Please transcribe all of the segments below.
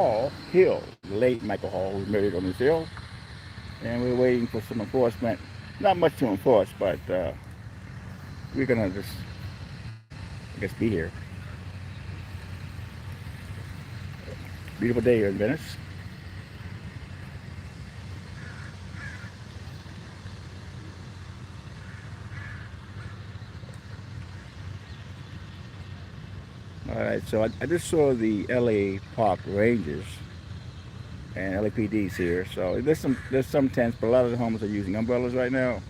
Hall Hill, the late Michael Hall, was murdered on this hill, and we're waiting for some enforcement. Not much to enforce, but we're gonna just, I guess, be here. Beautiful day here in Venice. All right, so I just saw the LA Park Rangers and LAPD's here. So there's some tents, but a lot of the homes are using umbrellas right now.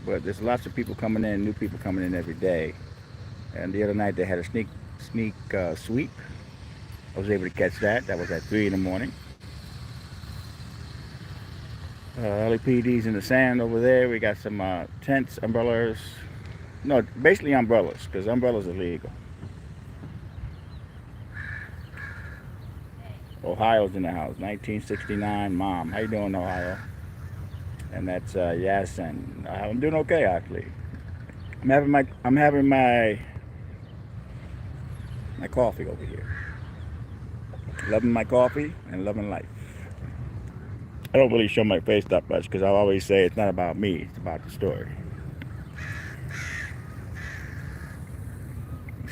But there's lots of people coming in, new people coming in every day. And the other night they had a sneak sweep. I was able to catch that. That was at 3 in the morning. LAPD's in the sand over there. We got some tents, umbrellas. No, basically umbrellas, because umbrellas are legal. Ohio's in the house. 1969, Mom. How you doing, Ohio? And that's yes, and I'm doing okay actually. I'm having my coffee over here. Loving my coffee and loving life. I don't really show my face that much because I always say it's not about me, it's about the story.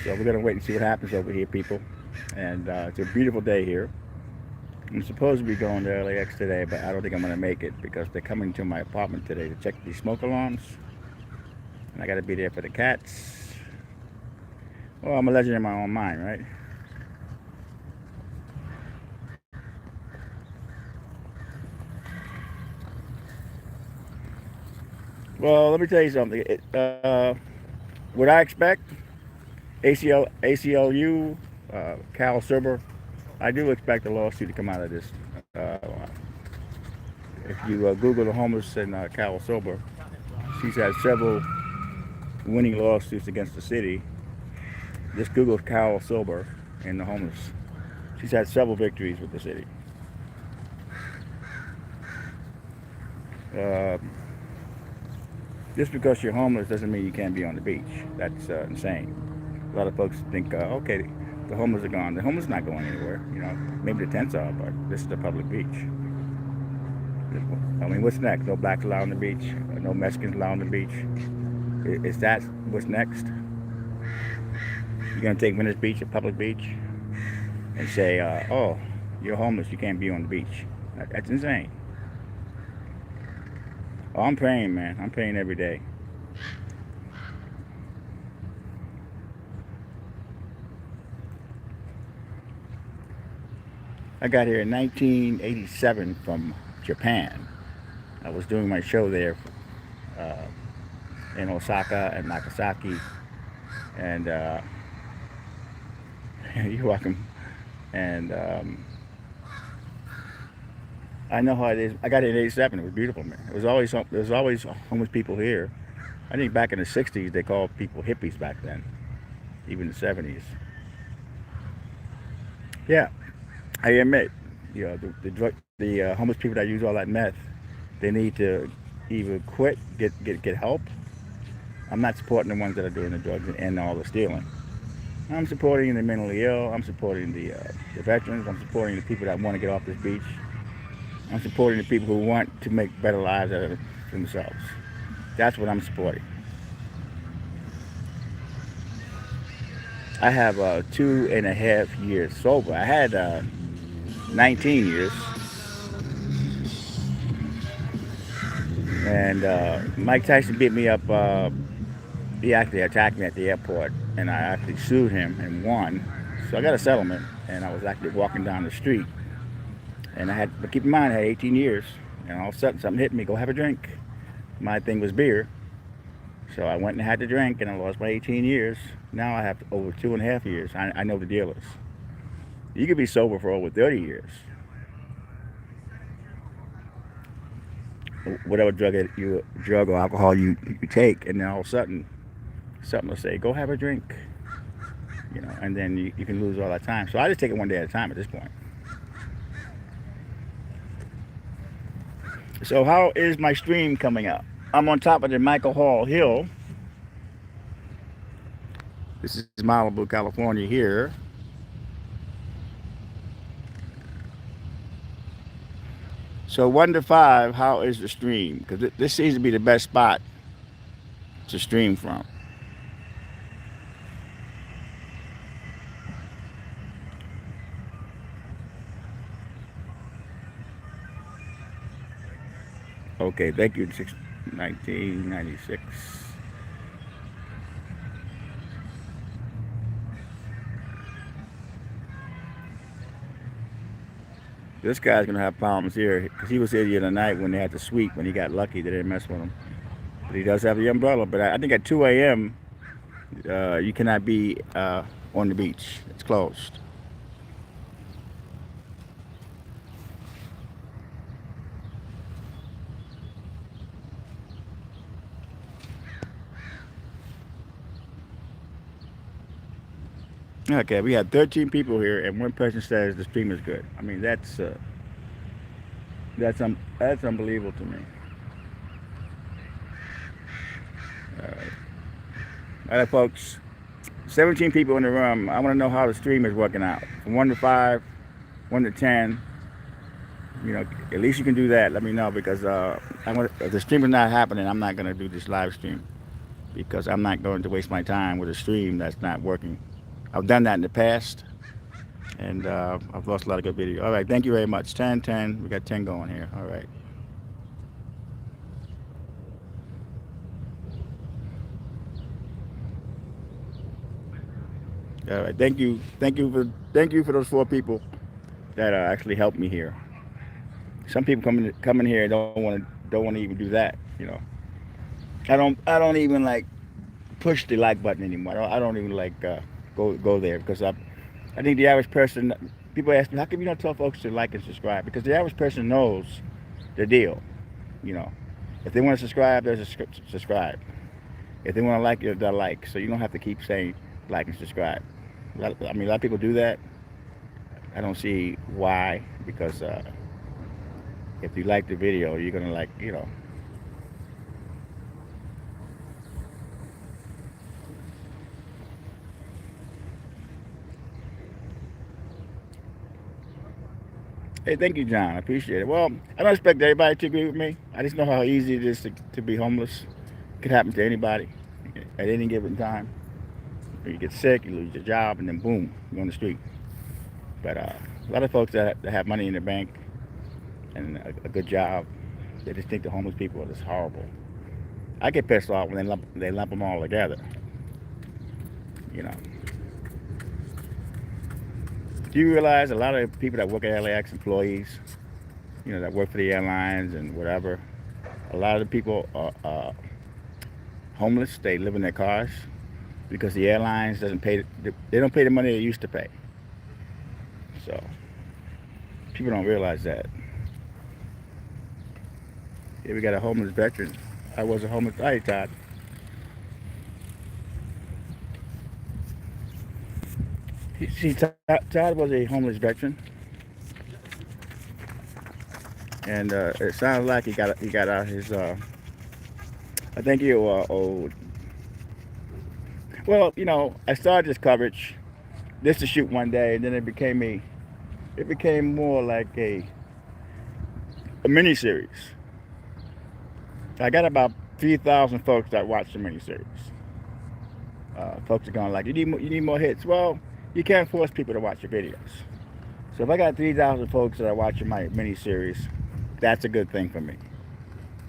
So we're gonna wait and see what happens over here, people. And it's a beautiful day here. I'm supposed to be going to LAX today, but I don't think I'm gonna make it because they're coming to my apartment today to check these smoke alarms, and I gotta be there for the cats. Well, I'm a legend in my own mind, right? Well, let me tell you something. What I expect, ACLU, Cal Silver, I do expect a lawsuit to come out of this. If you Google the homeless in Cal Silver, she's had several winning lawsuits against the city. Just Google Cal Silver and the homeless. She's had several victories with the city. Uh, just because you're homeless doesn't mean you can't be on the beach. That's insane. A lot of folks think, okay, the homeless are gone. The homeless are not going anywhere. Maybe the tents are, but this is the public beach. I mean, what's next? No blacks allowed on the beach. No Mexicans allowed on the beach. Is that what's next? You're gonna take Venice Beach, a public beach, and say, "Oh, you're homeless. You can't be on the beach." That's insane. Oh, I'm praying, man. I'm praying every day. I got here in 1987 from Japan. I was doing my show there uh, in Osaka and Nagasaki, and you're welcome. And I know how it is. I got here in '87. It was beautiful, man. There was always homeless people here. I think back in the '60s they called people hippies back then, even the '70s. Yeah, I admit, the homeless people that use all that meth, they need to either quit, get help. I'm not supporting the ones that are doing the drugs and all the stealing. I'm supporting the mentally ill. I'm supporting the veterans. I'm supporting the people that want to get off this beach. I'm supporting the people who want to make better lives out of themselves. That's what I'm supporting. I have 2.5 years sober. I had 19 years, and Mike Tyson beat me up. He actually attacked me at the airport, and I actually sued him and won. So I got a settlement, and I was actually walking down the street, and but keep in mind, I had 18 years, and all of a sudden something hit me. Go have a drink. My thing was beer, so I went and had the drink, and I lost my 18 years. Now I have over 2.5 years. I know the deal is. You could be sober for over 30 years, whatever drug or alcohol you take, and then all of a sudden something will say, go have a drink, and then you can lose all that time. So I just take it one day at a time at this point. So how is my stream coming up? I'm on top of the Michael Hall Hill. This is Malibu, California here. So 1 to 5, how is the stream? Because this seems to be the best spot to stream from. Okay, thank you. 1996. This guy's gonna have problems here because he was here the other night when they had to sweep. When he got lucky, they didn't mess with him. But he does have the umbrella. But I think at 2 a.m. You cannot be on the beach. It's closed. Okay, we had 13 people here, and one person says the stream is good. I mean, that's unbelievable to me. All right, folks. 17 people in the room. I want to know how the stream is working out. From 1 to 5, 1 to 10. You know, at least you can do that. Let me know because if the stream is not happening, I'm not going to do this live stream because I'm not going to waste my time with a stream that's not working. I've done that in the past, and I've lost a lot of good video. All right, thank you very much. 10, 10. We got 10 going here. All right. All right. Thank you for those 4 people that actually helped me here. Some people come in here and don't want to even do that. You know, I don't even like push the like button anymore. I don't even like go there because I think the average person. People ask me, how come you don't tell folks to like and subscribe? Because the average person knows the deal. You know, if they want to subscribe, they'll subscribe. If they want to like it, they'll like. So you don't have to keep saying like and subscribe. I mean, a lot of people do that. I don't see why because if you like the video, you're gonna like, you know. Hey, thank you, John. I appreciate it. Well, I don't expect everybody to agree with me. I just know how easy it is to be homeless. It could happen to anybody at any given time. You get sick, you lose your job, and then boom, you're on the street. But a lot of folks that have money in the bank and a good job, they just think the homeless people are just horrible. I get pissed off when they lump them all together. You know. Do you realize a lot of people that work at LAX, employees, you know, that work for the airlines and whatever, a lot of the people are homeless. They live in their cars because the airlines doesn't pay. They don't pay the money they used to pay. So people don't realize that. Here we got a homeless veteran. I was a homeless. Hi, Todd. See, Todd was a homeless veteran, and it sounds like he got out his. I think he was old. Well, you know, I started this coverage, this to shoot one day, and then it became more like a mini series. I got about 3,000 folks that watch the mini series. Folks are going like, you need more hits. Well, you can't force people to watch your videos. So if I got 3,000 folks that are watching my mini series, that's a good thing for me.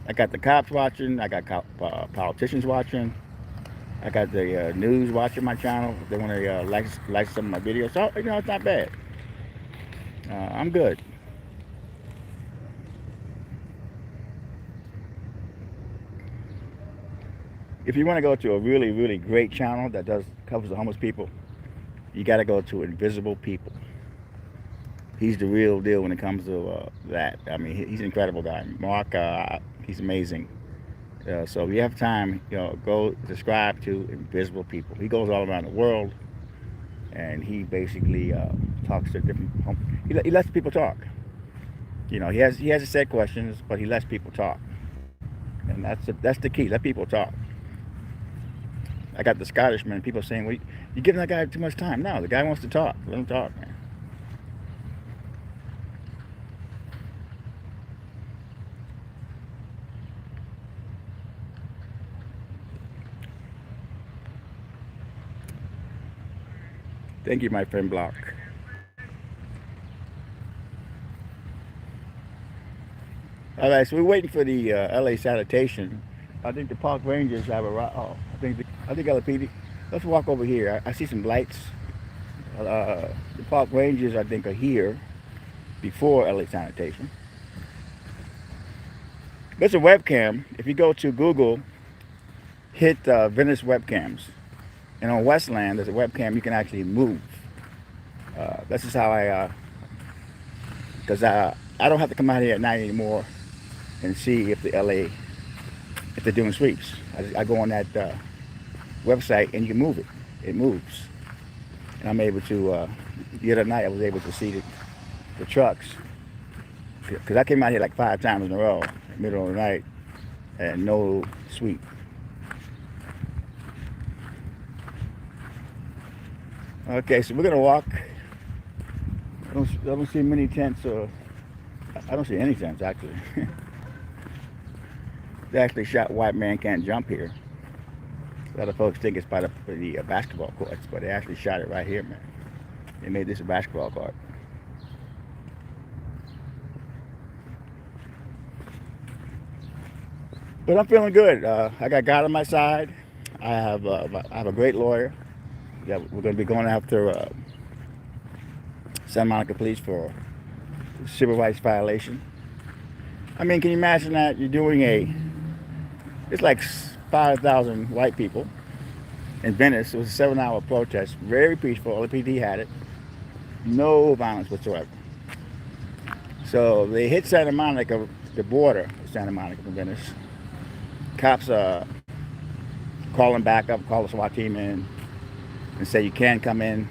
I got the cops watching. I got politicians watching. I got the news watching my channel. They want to like some of my videos. So you know, it's not bad. I'm good. If you want to go to a really, really great channel that covers the homeless people, you got to go to Invisible People. He's the real deal when it comes to that. I mean, he's an incredible guy. Mark, he's amazing. So if you have time, you know, go subscribe to Invisible People. He goes all around the world, and he basically talks to different. He lets people talk. You know, he has a set questions, but he lets people talk, and that's the key. Let people talk. I got the Scottish man. People saying, "Well, you're giving that guy too much time." No, the guy wants to talk. Let him talk, man. Thank you, my friend Block. All right, so we're waiting for the LA sanitation. I think the park rangers have a. I think LAPD. Let's walk over here. I see some lights. The park rangers, I think, are here before LA sanitation. There's a webcam. If you go to Google, hit Venice webcams, and on Westland, there's a webcam you can actually move. This is how because I don't have to come out here at night anymore and see if the LA, if they're doing sweeps. I go on that website and you can move it. It moves. And I'm able to, the other night I was able to see the trucks. Because I came out here like 5 times in a row, in the middle of the night, and no sweep. Okay, so we're gonna walk. I don't see many tents, or I don't see any tents actually. They actually shot "White Man Can't Jump" here. A lot of folks think it's by the basketball courts, but they actually shot it right here, man. They made this a basketball court. But I'm feeling good. I got God on my side. I have a great lawyer that we're going to be going after Santa Monica Police for civil rights violation. I mean, can you imagine that you're doing it's like 5,000 white people in Venice. It was a 7-hour protest, very peaceful. The PD had it, no violence whatsoever. So they hit Santa Monica, the border of Santa Monica from Venice. Cops call them back up, call the SWAT team in, and say you can't come in.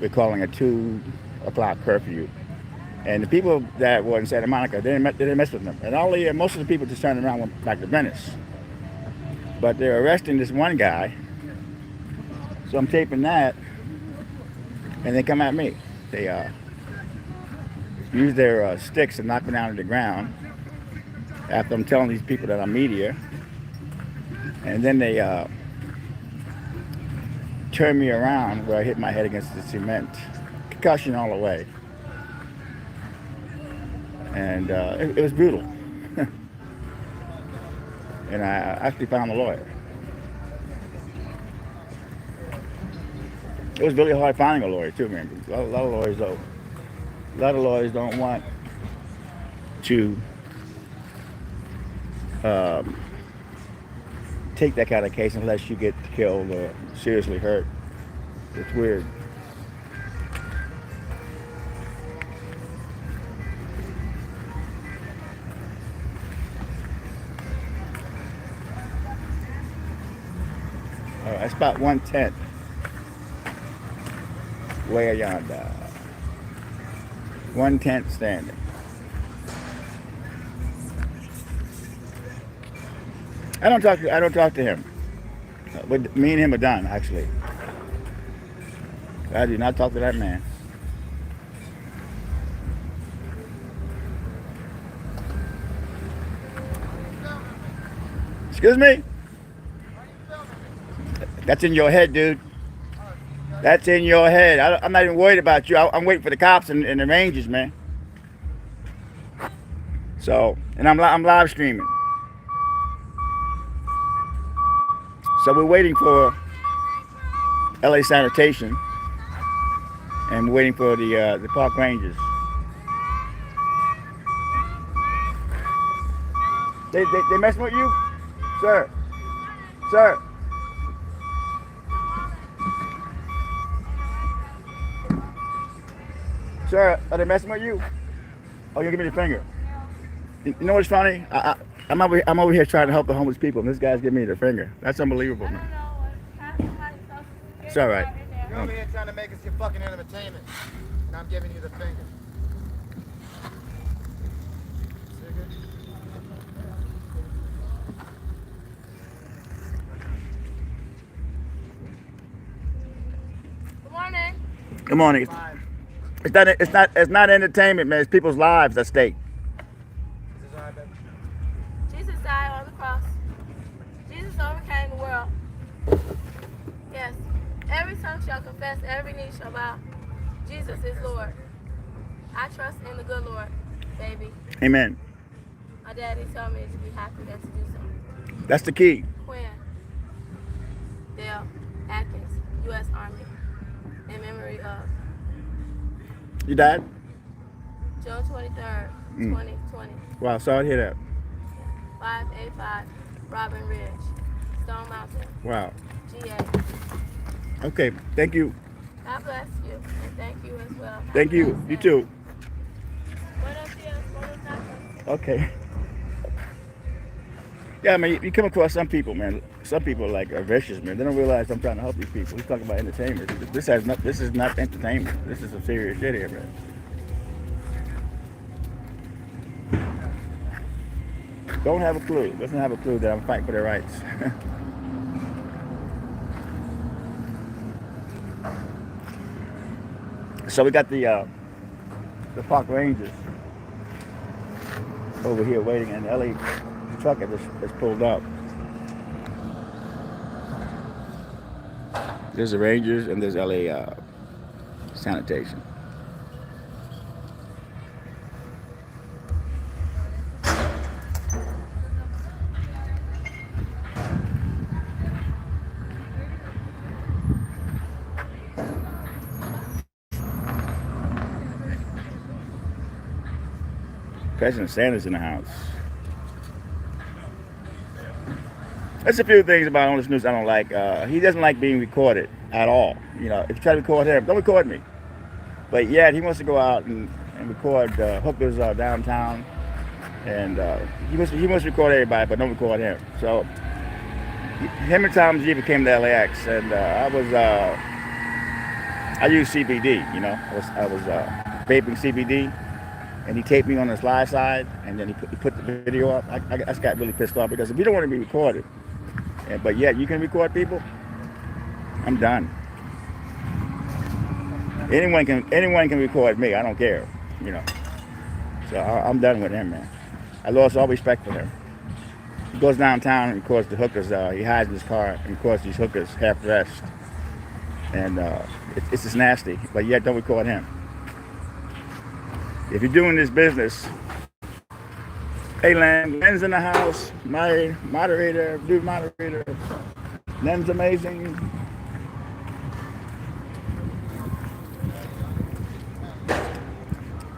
We're calling a 2 o'clock curfew. And the people that were in Santa Monica, they didn't mess with them. And most of the people just turned around and went back to Venice. But they're arresting this one guy. So I'm taping that, and they come at me. They use their sticks and knock me down to the ground after I'm telling these people that I'm media. And then they turn me around where I hit my head against the cement. Concussion all the way. And it was brutal. And I actually found a lawyer. It was really hard finding a lawyer too, man. A lot of lawyers don't want to take that kind of case unless you get killed or seriously hurt. It's weird. All right, spot 110. Way yonder. 110 standing. I don't talk to him. Me and him are done, actually. I do not talk to that man. Excuse me? That's in your head, dude. That's in your head. I'm not even worried about you. I'm waiting for the cops and the rangers, man. So, and I'm live streaming. So we're waiting for LA sanitation, and we're waiting for the park rangers. They messing with you, sir? Sir. Sir, are they messing with you? Oh, you give me the finger. You know what's funny? I'm over here trying to help the homeless people, and this guy's giving me the finger. That's unbelievable, man. It's all right. You're over here trying to make us your fucking entertainment, and I'm giving you the finger. Good morning. Good morning. It's not entertainment, man. It's people's lives at stake. Jesus died on the cross. Jesus overcame the world. Yes. Every tongue shall confess, every knee shall bow. Jesus is Lord. I trust in the good Lord, baby. Amen. My daddy told me to be happy and to do so. That's the key. Quinn, Dale, Atkins, U.S. Army, in memory of You died? June 23rd, 2020. Wow, sorry to hear that. 585 Robin Ridge, Stone Mountain, Wow. GA. Okay, thank you. God bless you, and thank you as well. Have Thank a you. blessed You day. too. Buenos dias, buenos tacos. Okay. Yeah, I mean, you come across some people, man. Some people like are vicious, man. They don't realize I'm trying to help these people. He's talking about entertainment. This is not entertainment. This is some serious shit here, man. Don't have a clue. Doesn't have a clue that I'm fighting for their rights. So we got the park rangers over here waiting, and the LA truck has pulled up. There's the rangers and there's LA sanitation. President Sanders in the house. There's a few things about on this news I don't like. He doesn't like being recorded at all. You know, if you try to record him, don't record me. But yet he wants to go out and record hookers downtown, and he must record everybody, but don't record him. So him and Tom G became the LAX, and I used CBD. You know, I was vaping CBD. And he taped me on his live side, and then he put the video up. I just got really pissed off because if you don't want to be recorded, but yet you can record people, I'm done. Anyone can record me. I don't care, you know. So I'm done with him, man. I lost all respect for him. He goes downtown and records the hookers. He hides in his car and records these hookers half dressed, and it's just nasty. But yet don't record him. If you're doing this business, hey Len's in the house, my moderator, dude moderator. Len's amazing.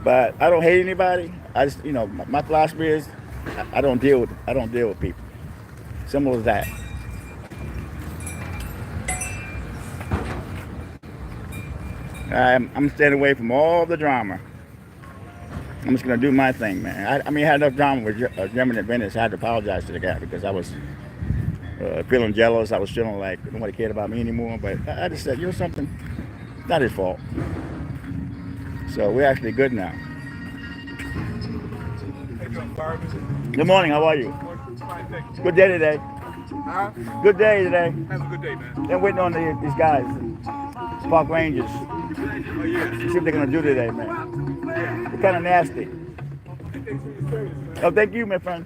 But I don't hate anybody. I just, you know, my philosophy is I don't deal with people. Simple as that. I'm staying away from all the drama. I'm just gonna do my thing, man. I mean, I had enough drama with German at Venice. I had to apologize to the guy because I was feeling jealous. I was feeling like nobody cared about me anymore. But I just said, you know something? It's not his fault. So we're actually good now. Good morning. How are you? Good day today. Huh? Good day today. Have a good day, man. They're waiting on these guys, park rangers. Oh, yeah. See what they're gonna do today, man. They're kind of nasty. Oh, thank you, my friend.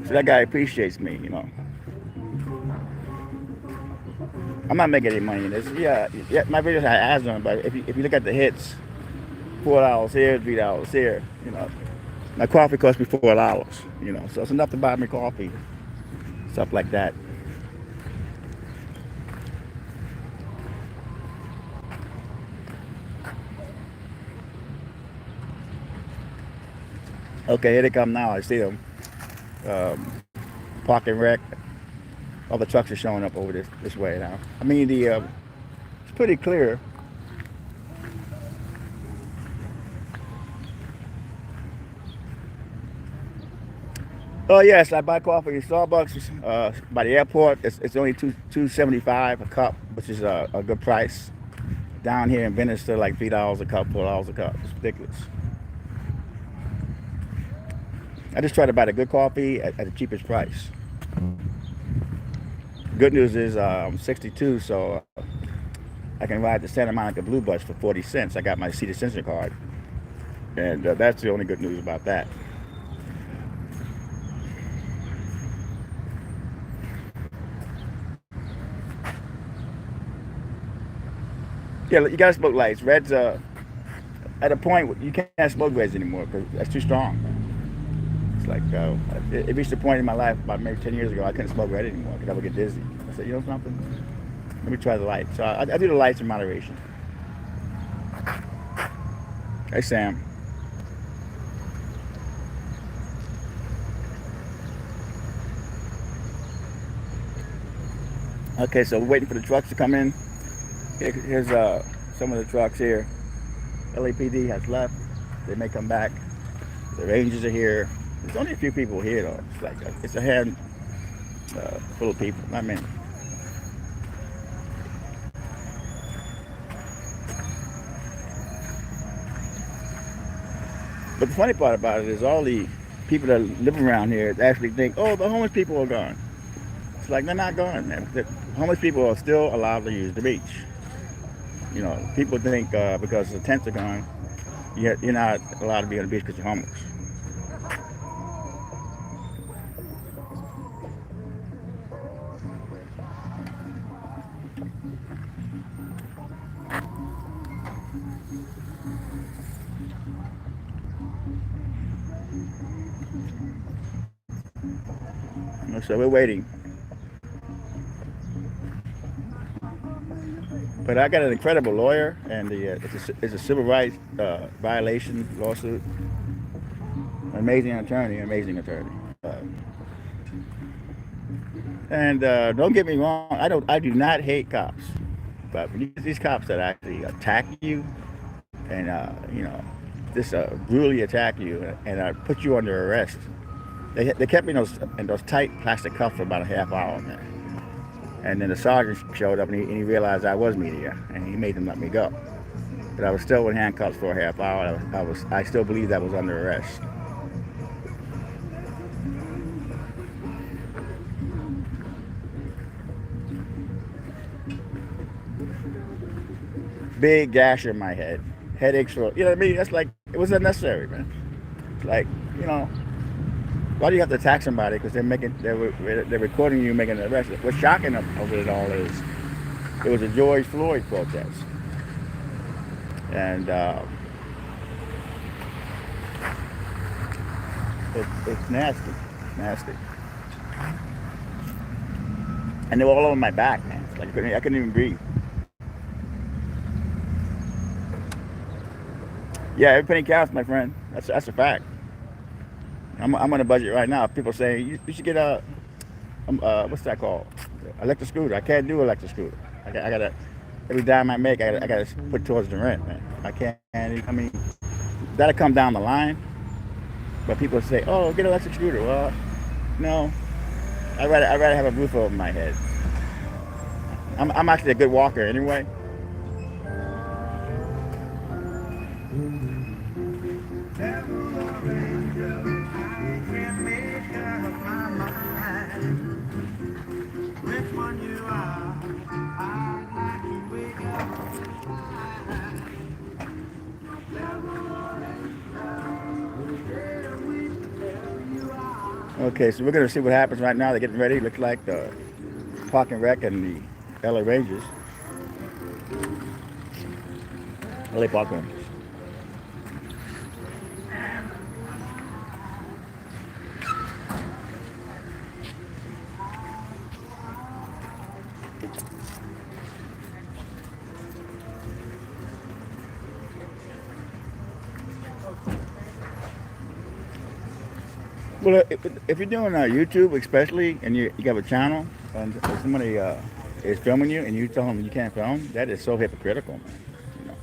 So that guy appreciates me, you know. I'm not making any money in this. Yeah, my videos have ads on it, but if you look at the hits, $4 here, $3 here, you know. My coffee cost me $4, you know, so it's enough to buy me coffee, stuff like that. Okay, here they come now. I see them. Park and wreck. All the trucks are showing up over this way now. I mean, it's pretty clear. Oh yes, I buy coffee at Starbucks by the airport. It's only $2.75 a cup, which is a good price. Down here in Venice, they're like $3 a cup, $4 a cup. It's ridiculous. I just try to buy the good coffee at the cheapest price. Good news is I'm 62, so I can ride the Santa Monica Blue Bus for 40 cents. I got my citizen card, and that's the only good news about that. Yeah, you gotta smoke lights. Reds, at a point you can't smoke reds anymore because that's too strong. It's like it reached a point in my life about maybe 10 years ago I couldn't smoke red anymore because I would get dizzy. I said, you know something? Let me try the lights. So I do the lights in moderation. Hey, Sam. Okay, so we're waiting for the trucks to come in. Here's some of the trucks here. LAPD has left. They may come back. The Rangers are here. There's only a few people here though. It's like it's a hand full of people, not many. But the funny part about it is all the people that live around here actually think, oh, the homeless people are gone. It's like they're not gone, man. The homeless people are still allowed to use the beach. You know, people think because the tents are gone, you're not allowed to be on the beach because you're homeless. So we're waiting. But I got an incredible lawyer, and it's a civil rights violation lawsuit. Amazing attorney. And don't get me wrong, I do not hate cops, but when you get these cops that actually attack you, and you know, just brutally attack you, and put you under arrest. They kept me in those tight plastic cuffs for about a half hour, man. And then the sergeant showed up, and he realized I was media, and he made them let me go. But I was still in handcuffs for a half hour. I still believed I was under arrest. Big gash in my head, headaches for, you know what I mean? That's like, it was unnecessary, man. It's like, you know, why do you have to attack somebody because they're recording you making an arrest? What's shocking of it all is it was a George Floyd protest, and it's nasty, and they were all over my back, man. It's like I couldn't even breathe. Yeah, every penny counts, my friend. That's a fact. I'm on a budget right now. People saying you should get a what's that called? Electric scooter. I can't do electric scooter. I gotta every dime I make, I gotta put towards the rent, man. I can't. I mean, that'll come down the line. But people say, oh, get an electric scooter. Well, no. I'd rather have a roof over my head. I'm actually a good walker anyway. Okay, so we're going to see what happens right now. They're getting ready. Looks like the Park and Rec and the LA Rangers. LA Park Rangers. Well, if you're doing YouTube, especially, and you have a channel, and somebody is filming you, and you tell them you can't film, that is so hypocritical, man. You know,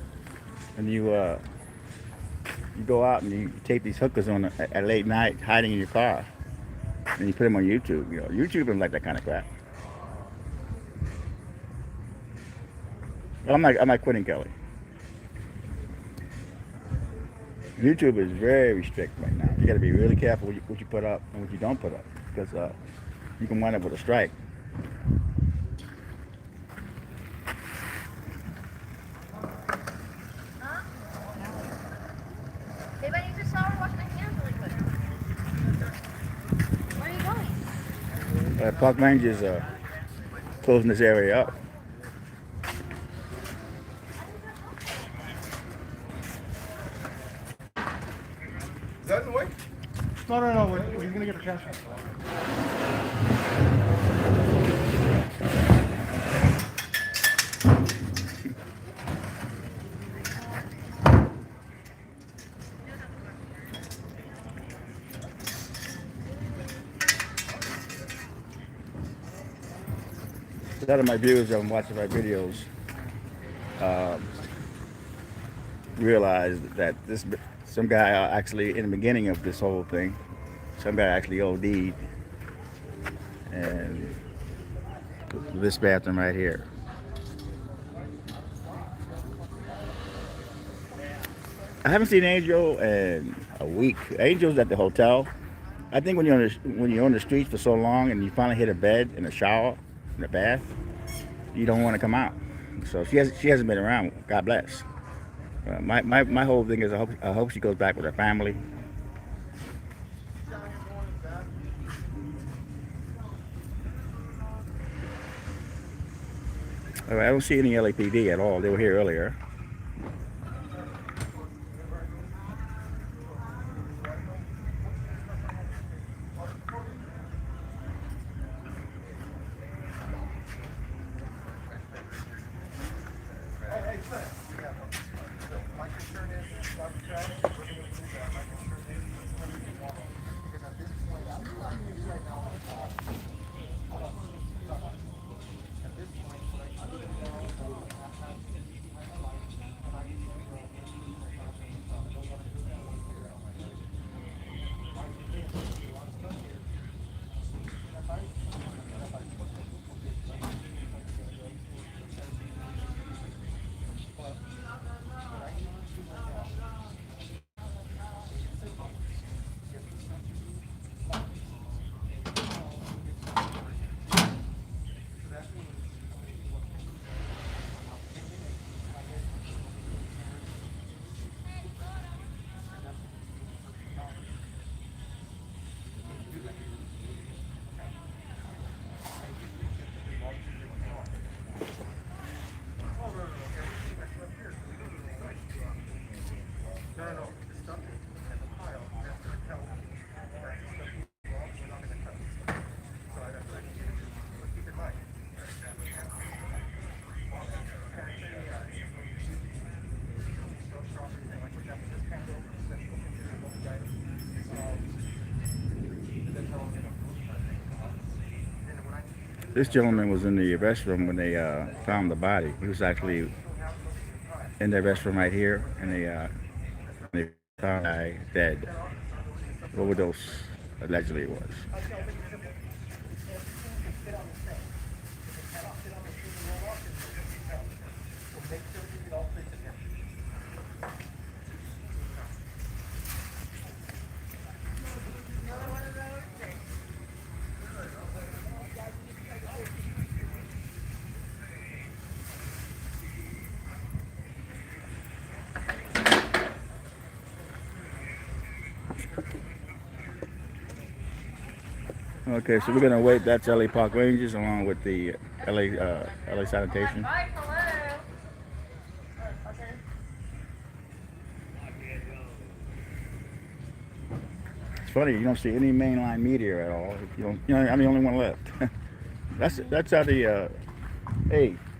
and you go out and you take these hookers on at late night, hiding in your car, and you put them on YouTube. You know, YouTube doesn't like that kind of crap. I'm not quitting, Kelly. YouTube is very strict right now. You got to be really careful what you put up and what you don't put up, because you can wind up with a strike. Hey, buddy, just saw her washing my hands really quick. Where are you going? Park Rangers closing this area up. Is that in the way? No. We're gonna get the cash out. A lot of my viewers that I'm watching my videos realize that some guy actually in the beginning of this whole thing, some guy actually OD'd, and this bathroom right here. I haven't seen Angel in a week. Angel's at the hotel. I think when you're on the streets for so long and you finally hit a bed in a shower, in a bath, you don't want to come out. So she hasn't been around. God bless. My whole thing is I hope she goes back with her family. All right, I don't see any LAPD at all. They were here earlier. This gentleman was in the restroom when they found the body. He was actually in the restroom right here, and they found the guy dead. Overdose, allegedly it was. Okay, so we're gonna wait. That's LA Park Rangers along with the LA Sanitation. It's funny, you don't see any mainline media at all. I'm the only one left. that's how the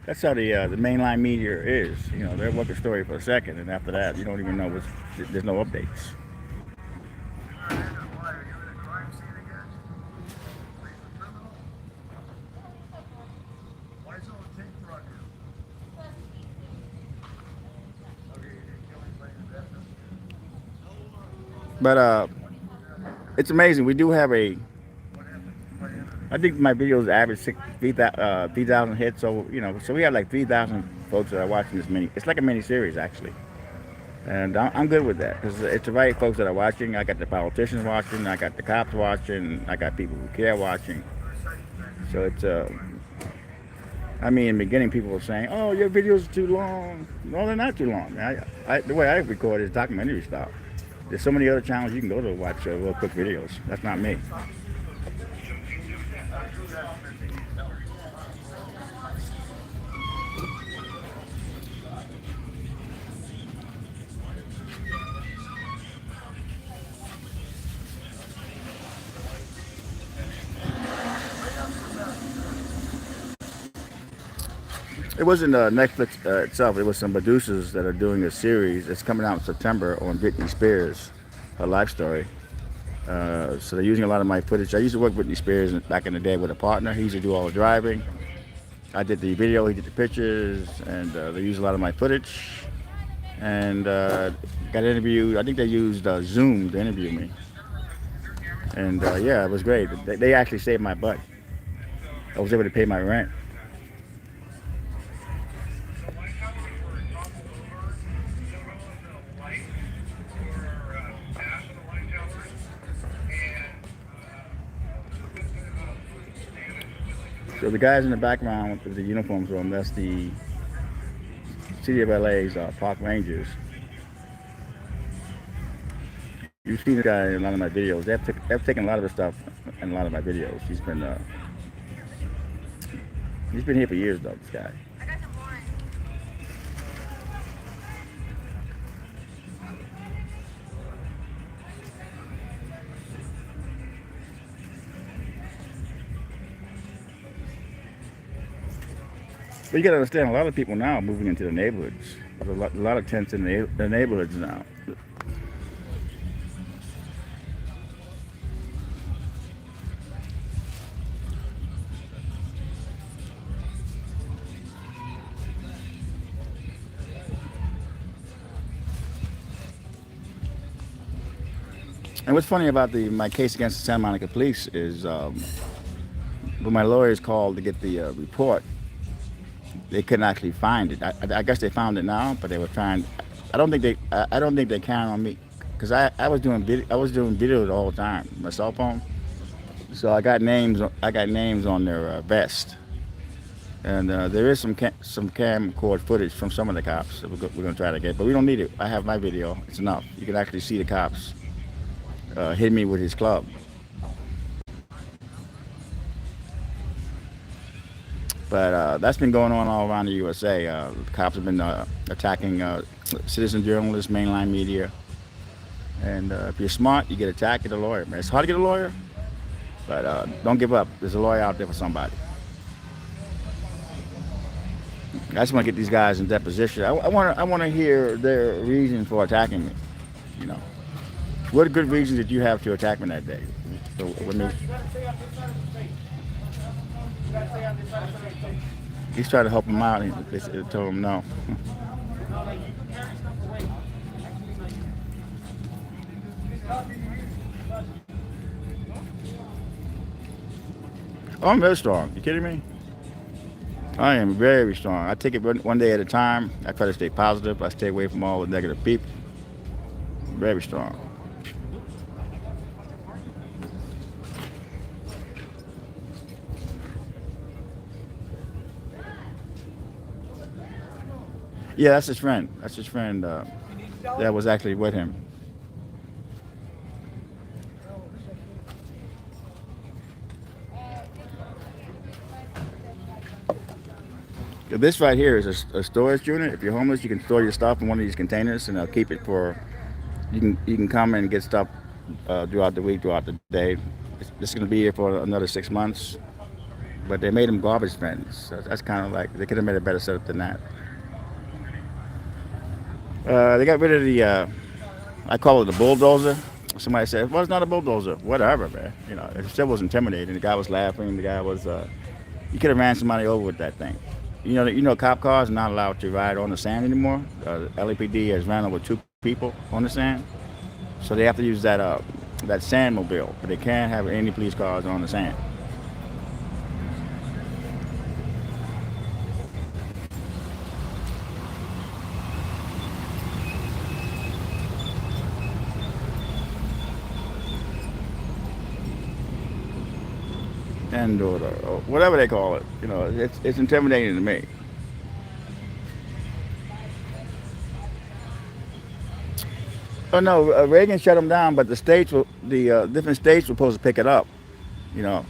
that's how the mainline media is. They'll work a story for a second, and after that, you don't even know there's no updates. But it's amazing. We do have I think my videos average 3,000 hits. So so we have like 3,000 folks that are watching this mini. It's like a mini series actually, and I'm good with that because it's the right folks that are watching. I got the politicians watching. I got the cops watching. I got people who care watching. So it's I mean, in the beginning, people were saying, "Oh, your videos are too long." No, they're not too long. The way I record is documentary style. There's so many other channels you can go to watch real quick videos. That's not me. It wasn't Netflix itself. It was some producers that are doing a series. It's coming out in September on Britney Spears, her life story. So they're using a lot of my footage. I used to work with Britney Spears back in the day with a partner. He used to do all the driving. I did the video, he did the pictures, and they used a lot of my footage. And got interviewed. I think they used Zoom to interview me. And yeah, it was great. They actually saved my butt. I was able to pay my rent. So the guys in the background with the uniforms on, that's the City of LA's Park Rangers. You've seen the guy in a lot of my videos. They've taken a lot of the stuff in a lot of my videos. He's been here for years though, this guy. But you gotta understand, a lot of people now are moving into the neighborhoods. There's a lot of tents in the neighborhoods now. And what's funny about my case against the Santa Monica police is when my lawyers called to get the report, they couldn't actually find it. I guess they found it now, but they were trying. I don't think they count on me because I was doing videos all the time, my cell phone. So I got names on their vest, and there is some camcorder footage from some of the cops that we're going to try to get, but we don't need it. I have my video; it's enough. You can actually see the cops hit me with his club. But that's been going on all around the USA. The cops have been attacking citizen journalists, mainline media. And if you're smart, you get attacked, get a lawyer. Man, it's hard to get a lawyer, but don't give up. There's a lawyer out there for somebody. I just want to get these guys in deposition. I want to hear their reason for attacking me. You know, what good reasons did you have to attack me that day? So, he's trying to help him out. They told him no. Oh, I'm very strong. You kidding me? I am very strong. I take it one day at a time. I try to stay positive. I stay away from all the negative people. Very strong. Yeah, that's his friend. That's his friend that was actually with him. This right here is a storage unit. If you're homeless, you can store your stuff in one of these containers, and I'll keep it for. You can come and get stuff throughout the week, throughout the day. This is going to be here for another 6 months, but they made them garbage bins. So that's kind of like they could have made a better setup than that. They got rid of the. I call it a bulldozer. Somebody said, "Well, it's not a bulldozer." Whatever, man. You know, it still was intimidating. The guy was laughing. The guy was. You could have ran somebody over with that thing. You know, cop cars are not allowed to ride on the sand anymore. The LAPD has ran over 2 people on the sand, so they have to use that sandmobile, but they can't have any police cars on the sand. And or whatever they call it, you know, it's intimidating to me. Oh no, Reagan shut them down, but the different states were supposed to pick it up. You know,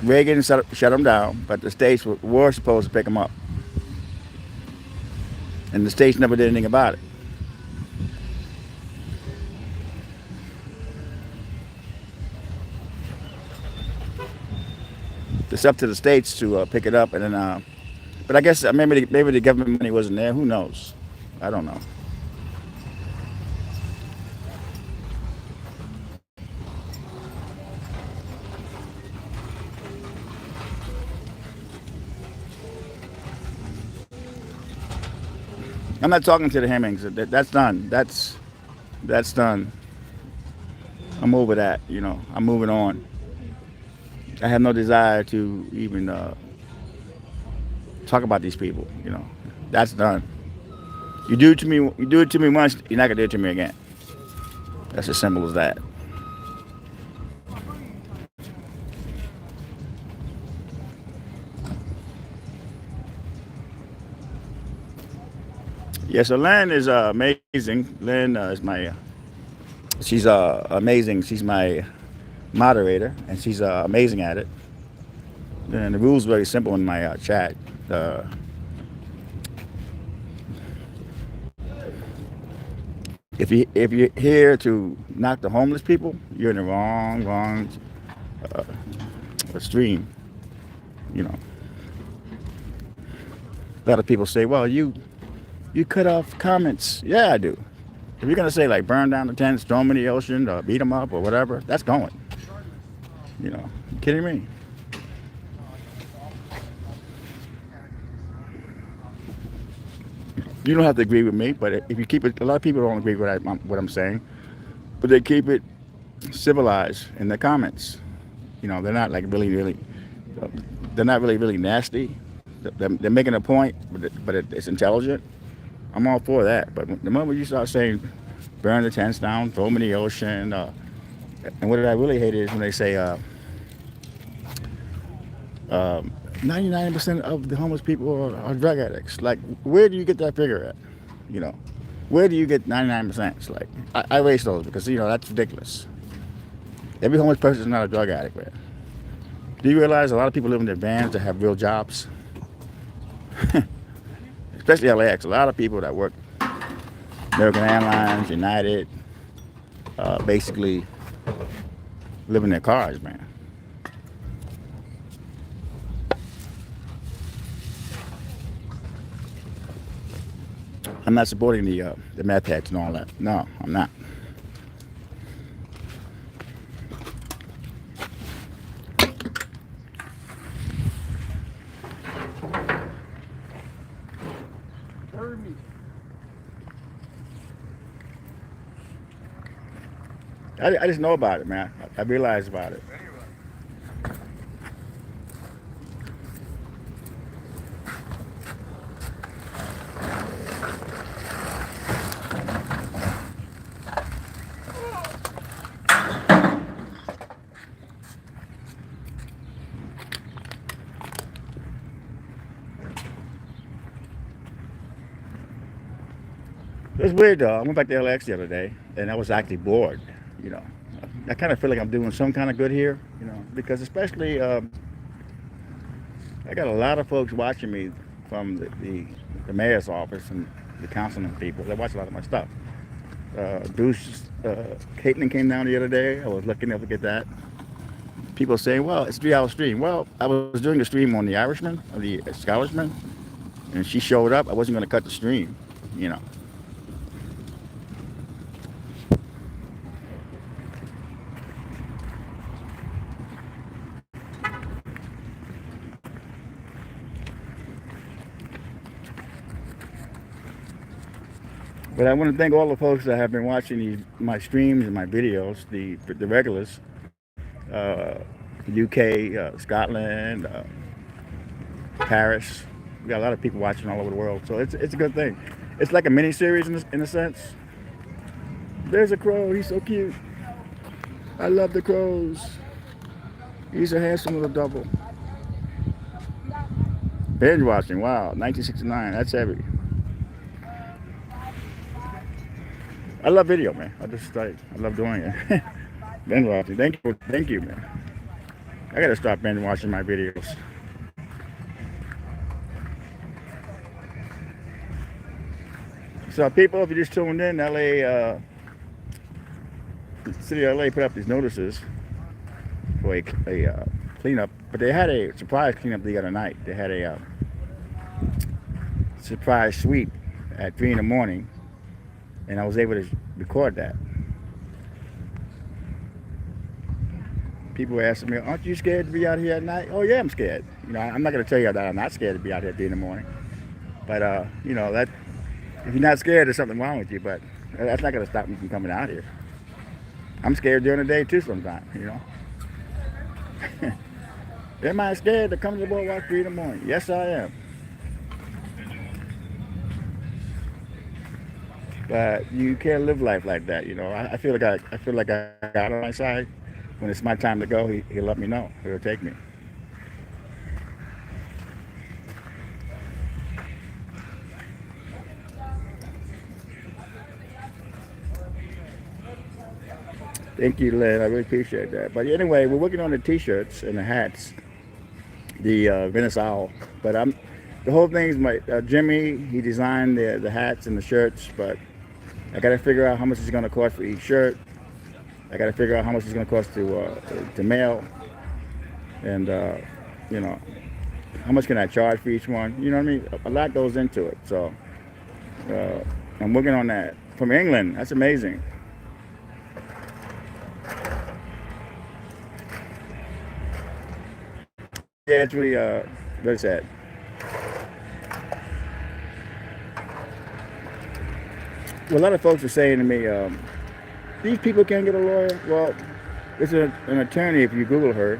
Reagan shut them down, but the states were supposed to pick them up, and the states never did anything about it. It's up to the states to pick it up, and then But I guess maybe the government money wasn't there. Who knows? I don't know. I'm not talking to the Hemmings. That's done. That's done. I'm over that. You know, I'm moving on. I have no desire to even talk about these people. You know, that's done. You do it to me once, you're not gonna do it to me again. That's as simple as that. Yeah, so Lynn is amazing. Lynn is my, she's amazing. She's my moderator, and she's amazing at it. And the rules are very simple in my chat. Uh, if you're here to knock the homeless people, you're in the wrong uh, stream. You know, a lot of people say, "Well, you cut off comments." Yeah, I do. If you're gonna say like burn down the tents, throw them in the ocean, or beat them up, or whatever, that's going. You know, you kidding me? You don't have to agree with me, but if you keep it, a lot of people don't agree with what I'm saying, but they keep it civilized in the comments. You know, they're not like really, they're not really nasty. They're making a point, but it's intelligent. I'm all for that. But the moment you start saying burn the tents down, throw them in the ocean, and what I really hate is when they say 99% of the homeless people are drug addicts. Like, where do you get that figure at? You know, where do you get 99%? It's like, I erase those because, you know, that's ridiculous. Every homeless person is not a drug addict, man. Do you realize a lot of people live in their vans that have real jobs? Especially LAX. A lot of people that work American Airlines, United, basically live in their cars, man. I'm not supporting the meth heads and all that. No, I'm not. I just know about it, man. I realize about it. It's weird though. I went back to LX the other day, and I was actually bored. You know, I kind of feel like I'm doing some kind of good here. You know, because especially I got a lot of folks watching me from the mayor's office and the councilman people. They watch a lot of my stuff. Bruce, Caitlin came down the other day. I was lucky enough to get that. People saying, "Well, it's a 3-hour stream." Well, I was doing a stream on the Irishman, or the Scotishman, and she showed up. I wasn't going to cut the stream. You know. But I want to thank all the folks that have been watching my streams and my videos, the regulars, UK, Scotland, Paris. We got a lot of people watching all over the world, so it's a good thing. It's like a mini series in a sense. There's a crow. He's so cute. I love the crows. He's a handsome little double. Binge watching. Wow, 1969. That's heavy. I love video, man. I love doing it. Binge watching. Thank you, man. I gotta stop binge watching my videos. So, people, if you just tuned in, LA, the city of LA put up these notices for a cleanup, but they had a surprise cleanup the other night. They had a surprise sweep at 3 in the morning, and I was able to record that. People were asking me, "Aren't you scared to be out here at night?" Oh yeah, I'm scared. I'm not going to tell you that I'm not scared to be out here at 3 in the morning. But that if you're not scared, there's something wrong with you. But that's not going to stop me from coming out here. I'm scared during the day too sometimes. Am I scared to come to the boardwalk at 3 in the morning? Yes, I am. But you can't live life like that. I feel like I got on my side. When it's my time to go, he'll let me know. He'll take me. Thank you, Lynn. I really appreciate that. But anyway, we're working on the T-shirts and the hats, the Venice Owl. But the whole thing is my Jimmy. He designed the hats and the shirts. But I got to figure out how much it's going to cost for each shirt. I got to figure out how much it's going to cost to mail, and how much can I charge for each one. You know what I mean? A lot goes into it. So I'm working on that. From England. That's amazing. Yeah, it's really very sad. Well, a lot of folks are saying to me, these people can't get a lawyer. Well, there's an attorney, if you Google her,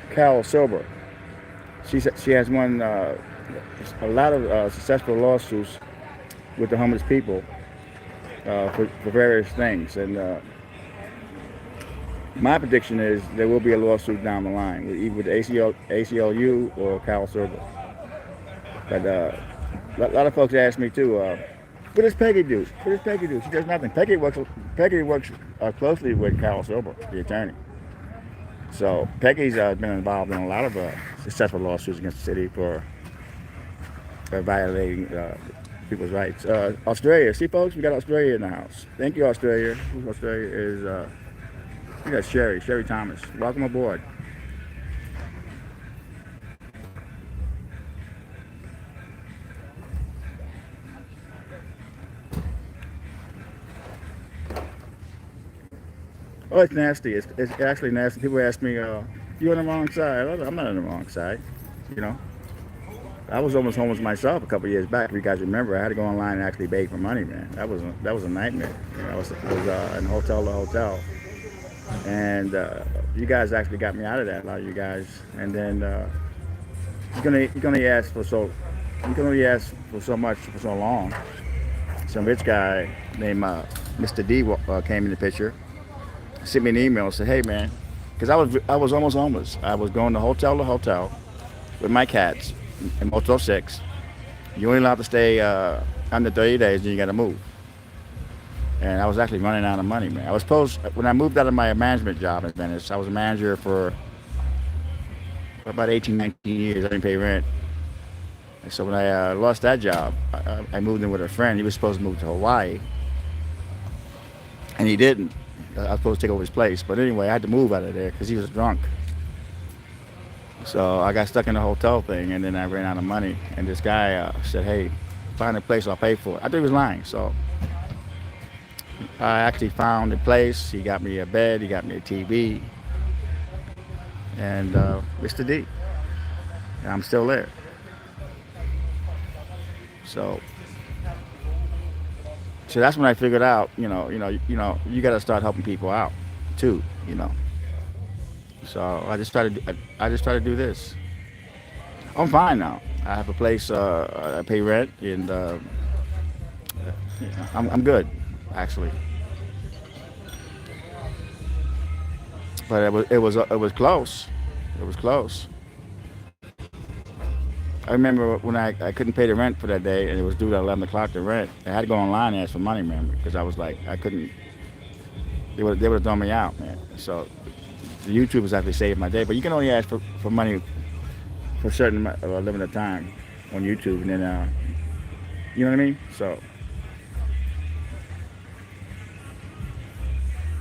Carol Silver. She has won a lot of successful lawsuits with the homeless people for various things. And my prediction is there will be a lawsuit down the line, either with the ACLU or Carol Silver. But a lot of folks ask me too, what does Peggy do? What does Peggy do? She does nothing. Peggy works closely with Carol Silver, the attorney. So Peggy's been involved in a lot of successful lawsuits against the city for violating people's rights. Australia, see folks, we got Australia in the house. Thank you, Australia. Australia is, we got Sherry Thomas. Welcome aboard. Oh, it's nasty. It's actually nasty. People ask me, you on the wrong side? I'm not on the wrong side. I was almost homeless myself a couple of years back. If you guys remember, I had to go online and actually beg for money, man. That was a nightmare. I was in hotel to hotel, and you guys actually got me out of that. A lot of you guys, and then you can only ask for so much for so long. Some rich guy named Mr. D came in the picture. Sent me an email and said, "Hey man," because I was almost homeless. I was going to hotel with my cats in Motel 6. You're only allowed to stay under 30 days, then you got to move. And I was actually running out of money, man. When I moved out of my management job in Venice, I was a manager for about 18, 19 years. I didn't pay rent. And so when I lost that job, I moved in with a friend. He was supposed to move to Hawaii, and he didn't. I was supposed to take over his place. But anyway, I had to move out of there because he was drunk. So I got stuck in the hotel thing, and then I ran out of money. And this guy said, "Hey, find a place, I'll pay for it." I thought he was lying. So I actually found a place. He got me a bed, he got me a TV, and Mr. D. And I'm still there. So that's when I figured out, you got to start helping people out too, So I just try to do this. I'm fine now. I have a place. I pay rent, and I'm good, actually. But it was close. It was close. I remember when I couldn't pay the rent for that day, and it was due at 11 o'clock to rent. I had to go online and ask for money, man, because I was like, I couldn't. They would have thrown me out, man. So the YouTubers actually saved my day, but you can only ask for money for a certain limited time on YouTube, and then you know what I mean. So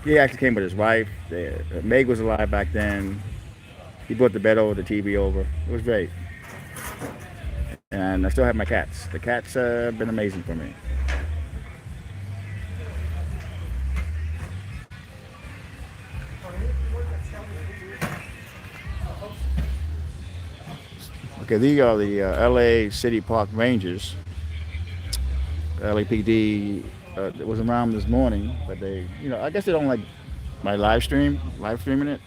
he actually came with his wife. Meg was alive back then. He brought the bed over, the TV over. It was great. and I still have my cats. The cats have been amazing for me. Okay, these are the LA City Park Rangers. LAPD was around this morning, but they, I guess they don't like my live streaming it.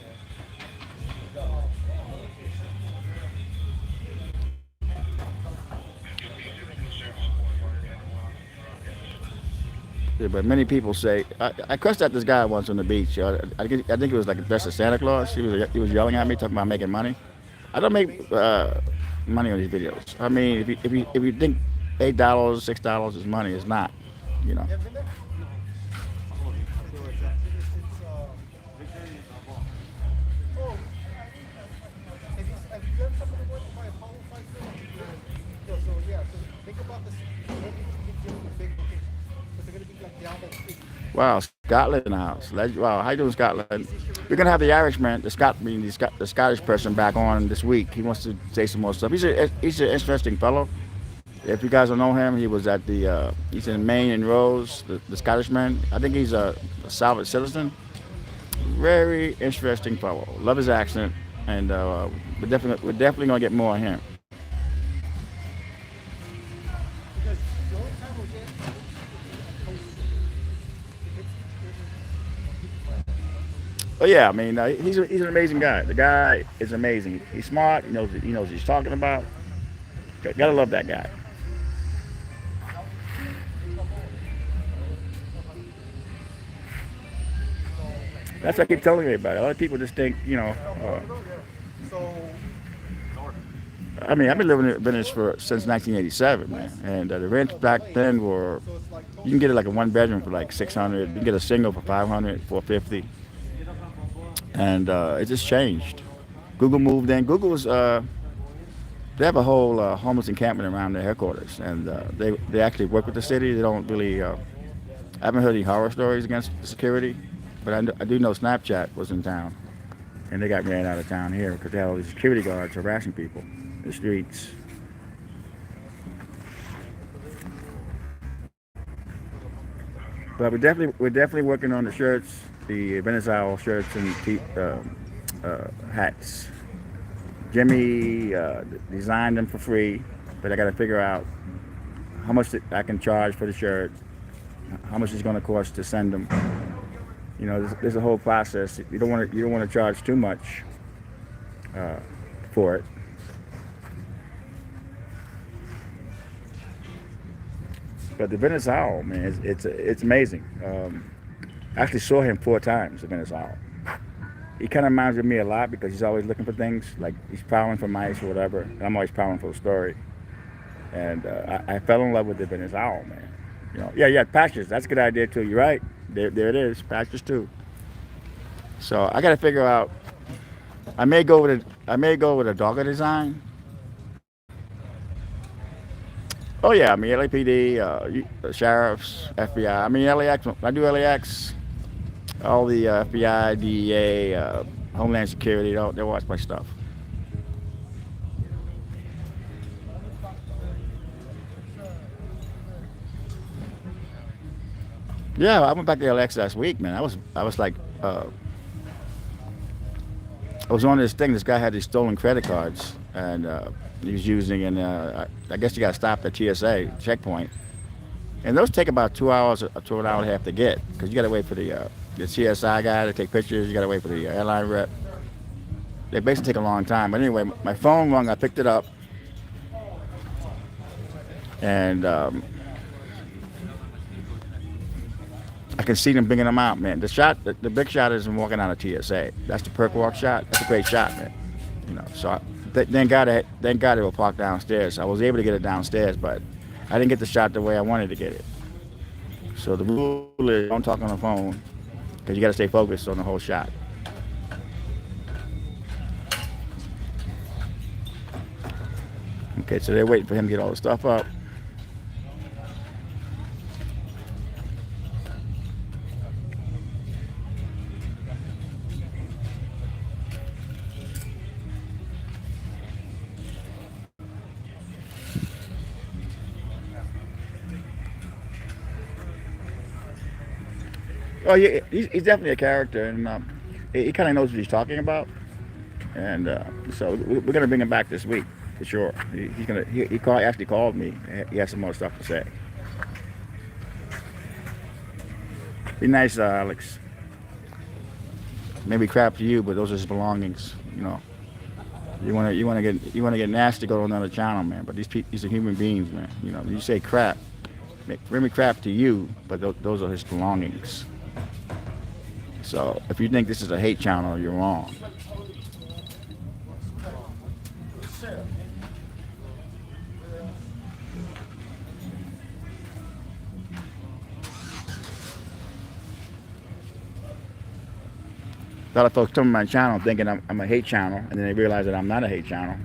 Yeah, but many people say I cussed at this guy once on the beach. I think it was like dressed as Santa Claus. He was yelling at me, talking about making money. I don't make money on these videos. I mean, if you think $8, $6 is money, it's not. You know. You ever been there? Oh, have you done some of the work by Apollo 5? So yeah, so think about this. Maybe big deal with big bookings. But they're going to be like down that street. Wow, Scotland in the house. Wow, how you doing, Scotland? We're gonna have the Irishman, the Scottish person, back on this week. He wants to say some more stuff. He's an interesting fellow. If you guys don't know him, he was at he's in Maine and Rose, the Scottish man. I think he's a Salvage citizen. Very interesting fellow. Love his accent, and we're definitely gonna get more on him. Because the only time we'll get Oh yeah, I mean he's an amazing guy. The guy is amazing. He's smart. He knows what he's talking about. Gotta love that guy. That's what I keep telling everybody. A lot of people just think, so I mean, I've been living in Venice since 1987, man. And the rents back then were, you can get it like a one bedroom for like 600. You can get a single for 500, 450. And it just changed. Google moved in. Google's, they have a whole homeless encampment around their headquarters. And they actually work with the city. They don't really, I haven't heard any horror stories against security. But I do know Snapchat was in town. And they got ran out of town here because they had all these security guards harassing people in the streets. But we're definitely working on the shirts, the Venice Owl shirts and hats. Jimmy designed them for free, but I got to figure out how much I can charge for the shirt, how much it's going to cost to send them. There's a whole process. You don't want to charge too much for it. But the Venice Owl, man, it's amazing. I actually saw him 4 times, the Venice Owl. He kind of reminds me a lot because he's always looking for things, like he's prowling for mice or whatever, and I'm always prowling for a story. And I fell in love with the Venice Owl, man. Yeah, patches. That's a good idea too. You're right. There it is. Patches too. So I got to figure out. I may go with a darker design. Oh yeah, I mean LAPD, sheriffs, FBI. I mean LAX. I do LAX. All the FBI, DEA, Homeland Security. They watch my stuff. Yeah, I went back to LX last week, man. I was like, I was on this thing. This guy had these stolen credit cards, and he was using, and I guess you got to stop at TSA checkpoint, and those take about 2 hours to an hour and a half to get, because you got to wait for the CSI guy to take pictures. You got to wait for the airline rep. They basically take a long time. But anyway, my phone rung. I picked it up, and I can see them bringing them out, man. The big shot isn't walking out of TSA. That's the perk walk shot. That's a great shot, man. So thank God they were parked downstairs. I was able to get it downstairs, but I didn't get the shot the way I wanted to get it. So the rule is don't talk on the phone because you got to stay focused on the whole shot. Okay, so they're waiting for him to get all the stuff up. Oh, yeah, he's definitely a character, and he kind of knows what he's talking about. And so we're gonna bring him back this week for sure. He's gonna actually called me. He has some more stuff to say. Be nice, Alex. Maybe crap to you, but those are his belongings. You know. You wanna get nasty, go to another channel, man. But these are human beings, man. You know. You say crap, maybe crap to you, but those are his belongings. So if you think this is a hate channel, you're wrong. A lot of folks come to my channel thinking I'm a hate channel, and then they realize that I'm not a hate channel.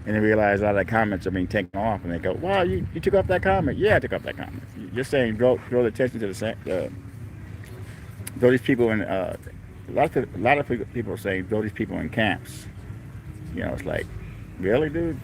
And they realize a lot of the comments are being taken off, and they go, "Wow, you took off that comment." Yeah, I took off that comment. You're saying draw the attention to throw these people in. A lot of people are saying throw these people in camps. You know, it's like, really, dude.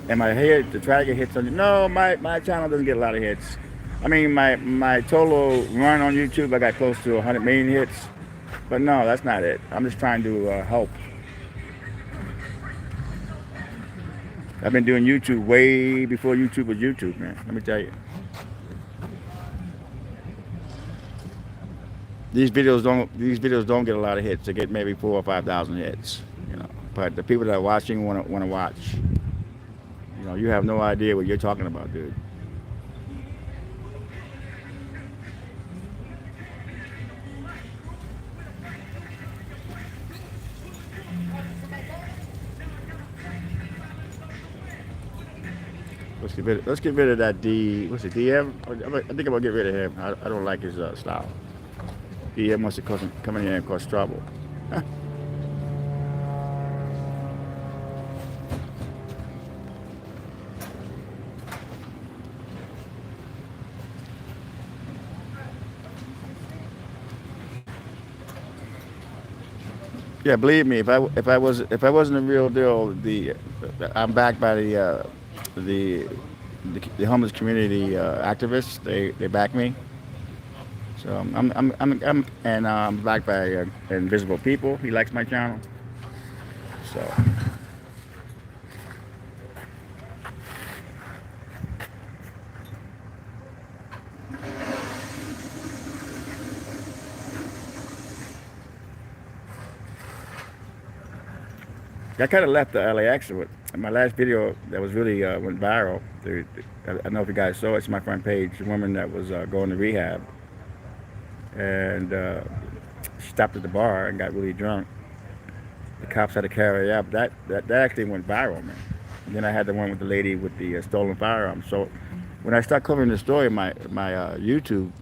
Am I here to try to get hits on you? No, my channel doesn't get a lot of hits. I mean, my total run on YouTube, I got close to 100 million hits. But no, that's not it. I'm just trying to help. I've been doing YouTube way before YouTube was YouTube, man. Let me tell you. These videos don't get a lot of hits. They get maybe 4,000 or 5,000 hits, you know. But the people that are watching want to watch. You know, you have no idea what you're talking about, dude. Let's get rid of that D. What's it, DM? I think I'm gonna get rid of him. I don't like his style. DM wants to come in here and cause trouble. Yeah, believe me, if I wasn't a real deal, I'm backed by the the homeless community activists. They back me. So I'm backed by Invisible People. He likes my channel. So I kind of left the LAX with my last video that was really went viral. I don't know if you guys saw it. It's my front page. A woman that was going to rehab, and she stopped at the bar and got really drunk. The cops had to carry her out. That actually went viral, man. And then I had the one with the lady with the stolen firearm. So when I start covering the story, my YouTube,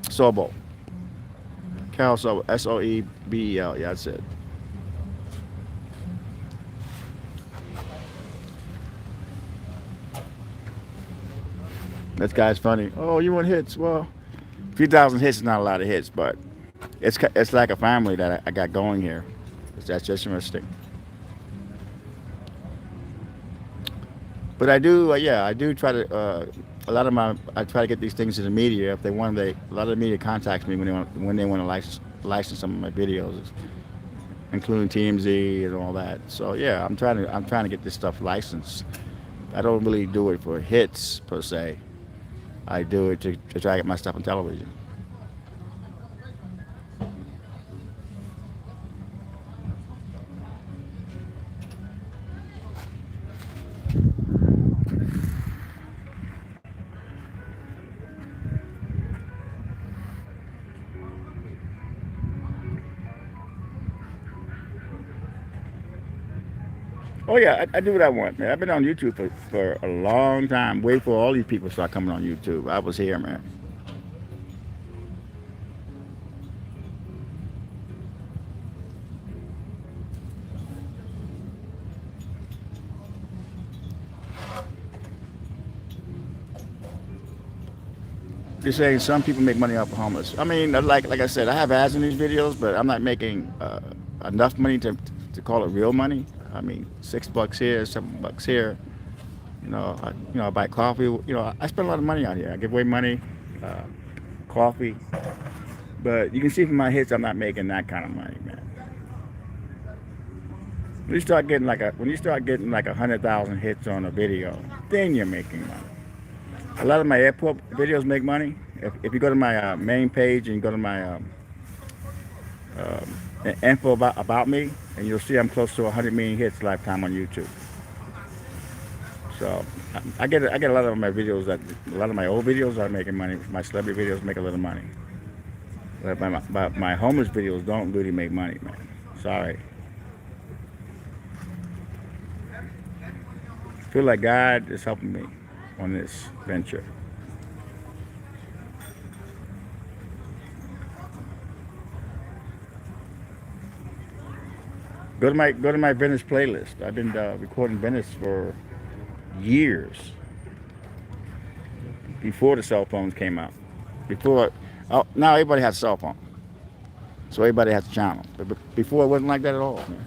Sobel, Cal Sobel, Soebel. Yeah, that's it. That guy's funny. Oh, you want hits? Well, a few thousand hits is not a lot of hits, but it's like a family that I got going here. That's just interesting. But I do, I do try to. I try to get these things to the media. If they want, a lot of the media contacts me when they want to license some of my videos, including TMZ and all that. So yeah, I'm trying to get this stuff licensed. I don't really do it for hits per se. I do it to try to get my stuff on television. Oh yeah, I do what I want, man. I've been on YouTube for a long time. Wait for all these people to start coming on YouTube. I was here, man. you're saying some people make money off of homeless. I mean, like I said, I have ads in these videos, but I'm not making enough money to call it real money. I mean, $6 here, $7 here. I buy coffee. I spend a lot of money out here. I give away money, uh, coffee. But you can see from my hits, I'm not making that kind of money, man. When you start getting like 100,000 hits on a video, then you're making money. A lot of my airport videos make money. If you go to my main page and you go to my info about me, and you'll see I'm close to 100 million hits lifetime on YouTube. So I get a lot of my videos a lot of my old videos are making money. My celebrity videos make a little money. But my homeless videos don't really make money, man. Sorry. I feel like God is helping me on this venture. Go to my Venice playlist. I've been recording Venice for years before the cell phones came out. Now everybody has a cell phone, so everybody has a channel. But before it wasn't like that at all, man.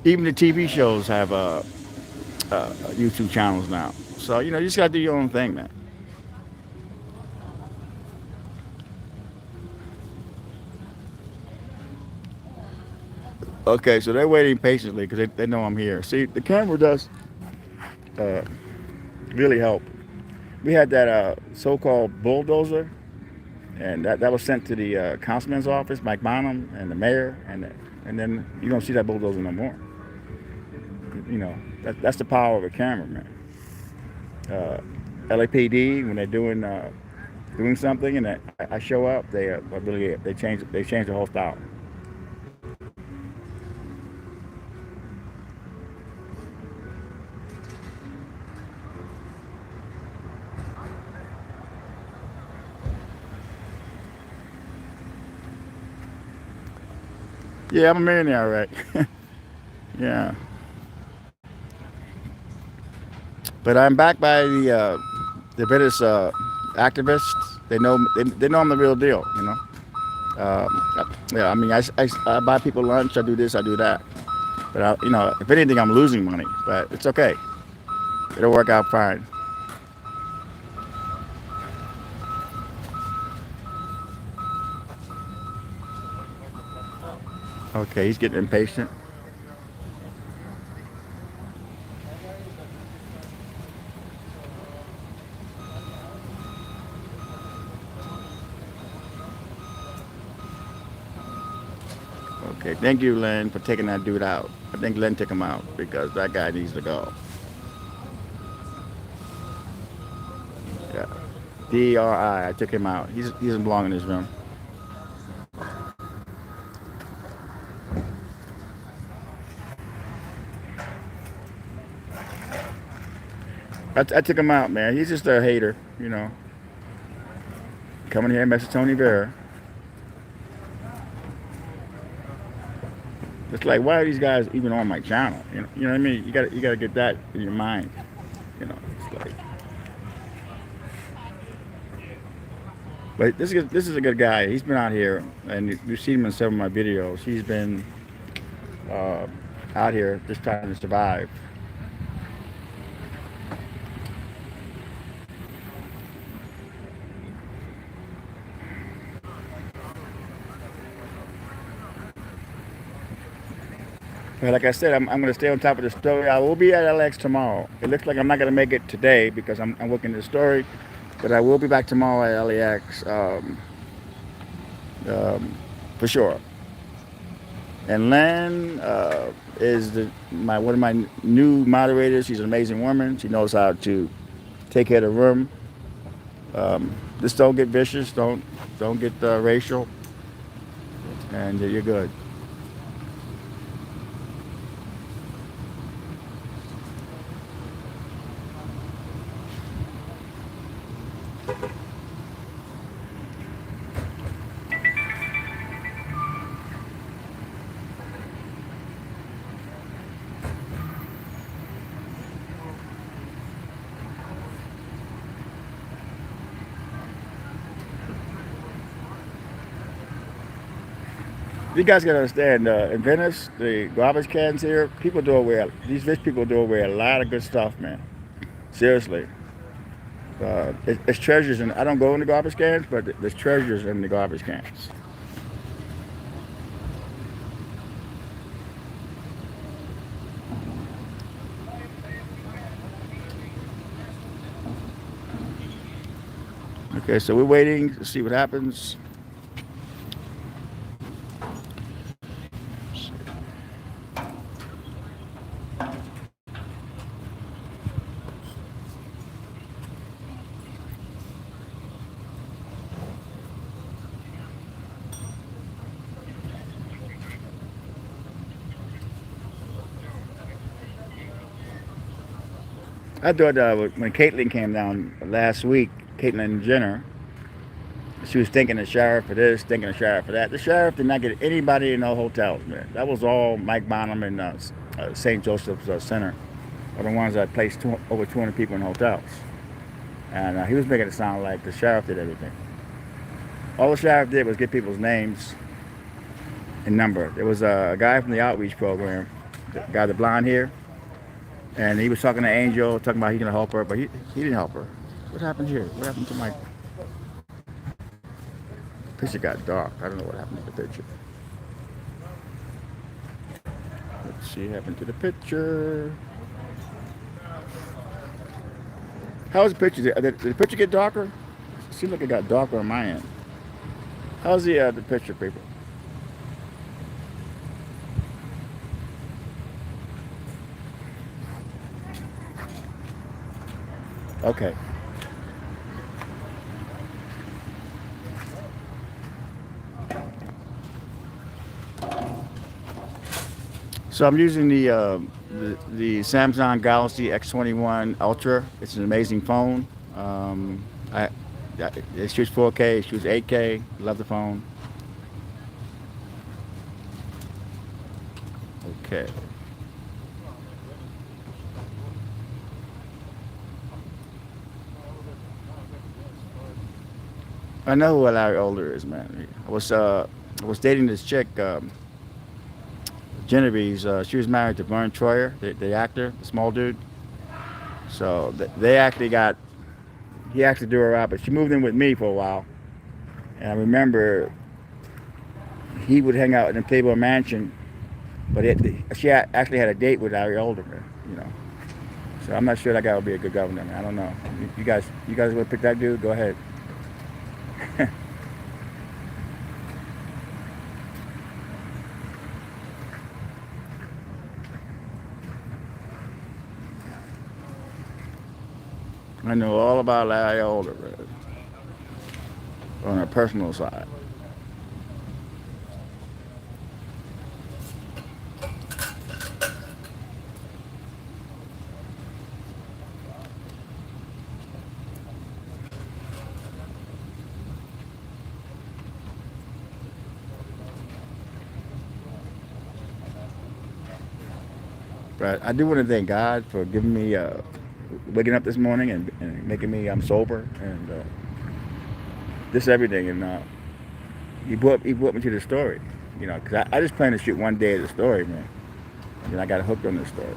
Even the TV shows have YouTube channels now. So you just gotta do your own thing, man. Okay, so they're waiting patiently because they know I'm here. See, the camera does really help. We had that so-called bulldozer, and that was sent to the councilman's office, Mike Bonham, and the mayor, and then you don't see that bulldozer no more. That's the power of a camera, man. LAPD, when they're doing something and I show up, they change the whole style. Yeah, I'm a millionaire, right? Yeah. But I'm backed by the British activists. They know I'm the real deal, Yeah, I mean, I buy people lunch, I do this, I do that. But if anything, I'm losing money. But it's okay. It'll work out fine. Okay, he's getting impatient. Okay, thank you, Len, for taking that dude out. I think Len took him out because that guy needs to go. Yeah, DRI. I took him out. He doesn't belong in this room. I took him out, man. He's just a hater, Coming here, messing Tony Vera. It's like, why are these guys even on my channel? You know what I mean? You gotta get that in your mind. It's like. But this is a good guy. He's been out here, and you've seen him in some of my videos. He's been out here just trying to survive. But like I said, I'm going to stay on top of the story. I will be at LX tomorrow. It looks like I'm not going to make it today because I'm working the story, but I will be back tomorrow at LAX for sure. And Len is one of my new moderators. She's an amazing woman. She knows how to take care of the room. Just don't get vicious. Don't get racial, and you're good. You guys gotta understand. In Venice, the garbage cans here, people do away. These rich people do away a lot of good stuff, man. Seriously, it's treasures, and I don't go in the garbage cans, but there's treasures in the garbage cans. Okay, so we're waiting to see what happens. I thought when Caitlin came down last week, Caitlin Jenner, she was thanking the sheriff for this, thanking the sheriff for that. The sheriff did not get anybody in no hotels, man. That was all Mike Bonham and St. Joseph's Center, are the ones that placed over 200 people in hotels. And he was making it sound like the sheriff did everything. All the sheriff did was get people's names and number. There was a guy from the outreach program, the guy with the blonde hair, and he was talking to Angel, talking about he gonna help her, but he didn't help her. What happened here? What happened to my picture? Got dark. I don't know what happened to the picture. Let's see what happened to the picture. How's the picture? Did the picture get darker? It seems like it got darker on my end. How's the picture, people? Okay. So I'm using the Samsung Galaxy X21 Ultra. It's an amazing phone. It shoots 4K, it shoots 8K. Love the phone. Okay. I know who Larry Older is, man. I was dating this chick, Genevieve's. She was married to Vern Troyer, the actor, the small dude. So they actually got. He actually threw her out, but she moved in with me for a while. And I remember he would hang out in the Playboy Mansion, but she actually had a date with Larry Older, you know. So I'm not sure that guy would be a good governor, man. I don't know. You guys would pick that dude? Go ahead. I know all about Larry Older, man, on a personal side. But I do want to thank God for giving me waking up this morning and making me sober and this everything. And he brought me to the story, you know, because I just planned to shoot one day of the story, man. And then I got hooked on the story.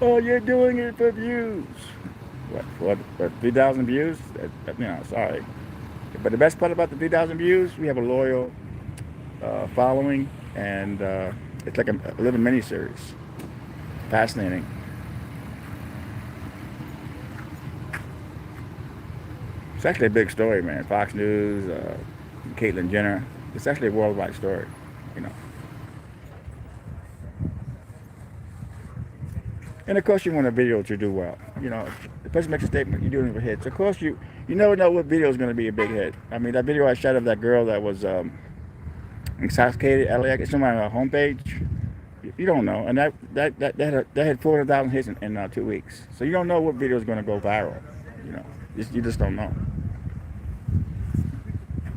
Oh, you're doing it for views. What 3,000 views? You know, sorry. But the best part about the 3,000 views, we have a loyal following, and it's like a little mini-series. Fascinating. It's actually a big story, man. Fox News, Caitlyn Jenner. It's actually a worldwide story, you know. And of course, you want a video to do well. You know, the person makes a statement, you're doing it for hits. Of course, you never know what video is going to be a big hit. I mean, that video I shot of that girl that was intoxicated, it's on my homepage. You don't know, and that had 400,000 hits in 2 weeks. So you don't know what video is going to go viral. You know, you just don't know.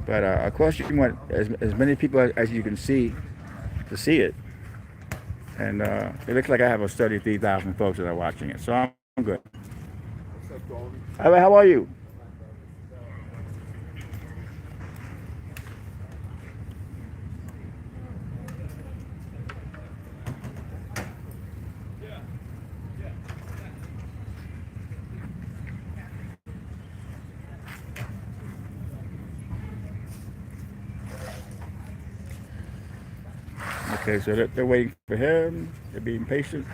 But of course, you want as many people as you can see to see it. And it looks like I have a 33,000 folks that are watching it, so I'm good. How are you? Okay, so they're waiting for him. They're being patient.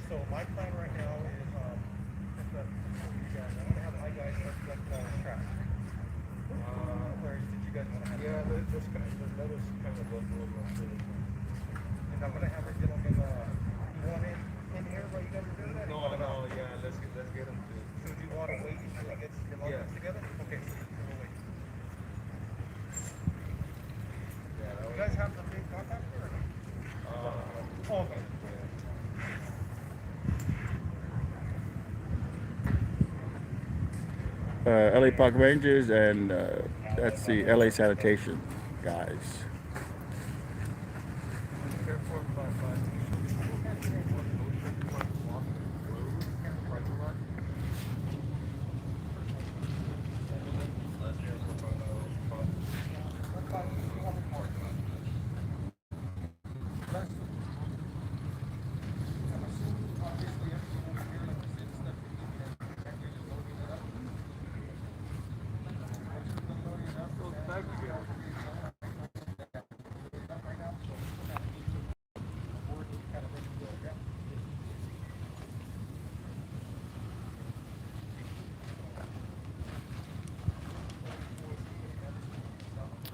So my plan right now is I'm gonna have my guys collect trash. Or did you guys want to have? Yeah, just kind of let us kind of go through it. And I'm gonna have a gentleman. You want him in here while you guys are doing that? No, yeah, let's get him to. So do you want to wait until he gets your lunches together? Okay, so we'll wait. Yeah, you guys have the big contactor or no? Okay. LA Park Rangers, and that's the LA Sanitation guys.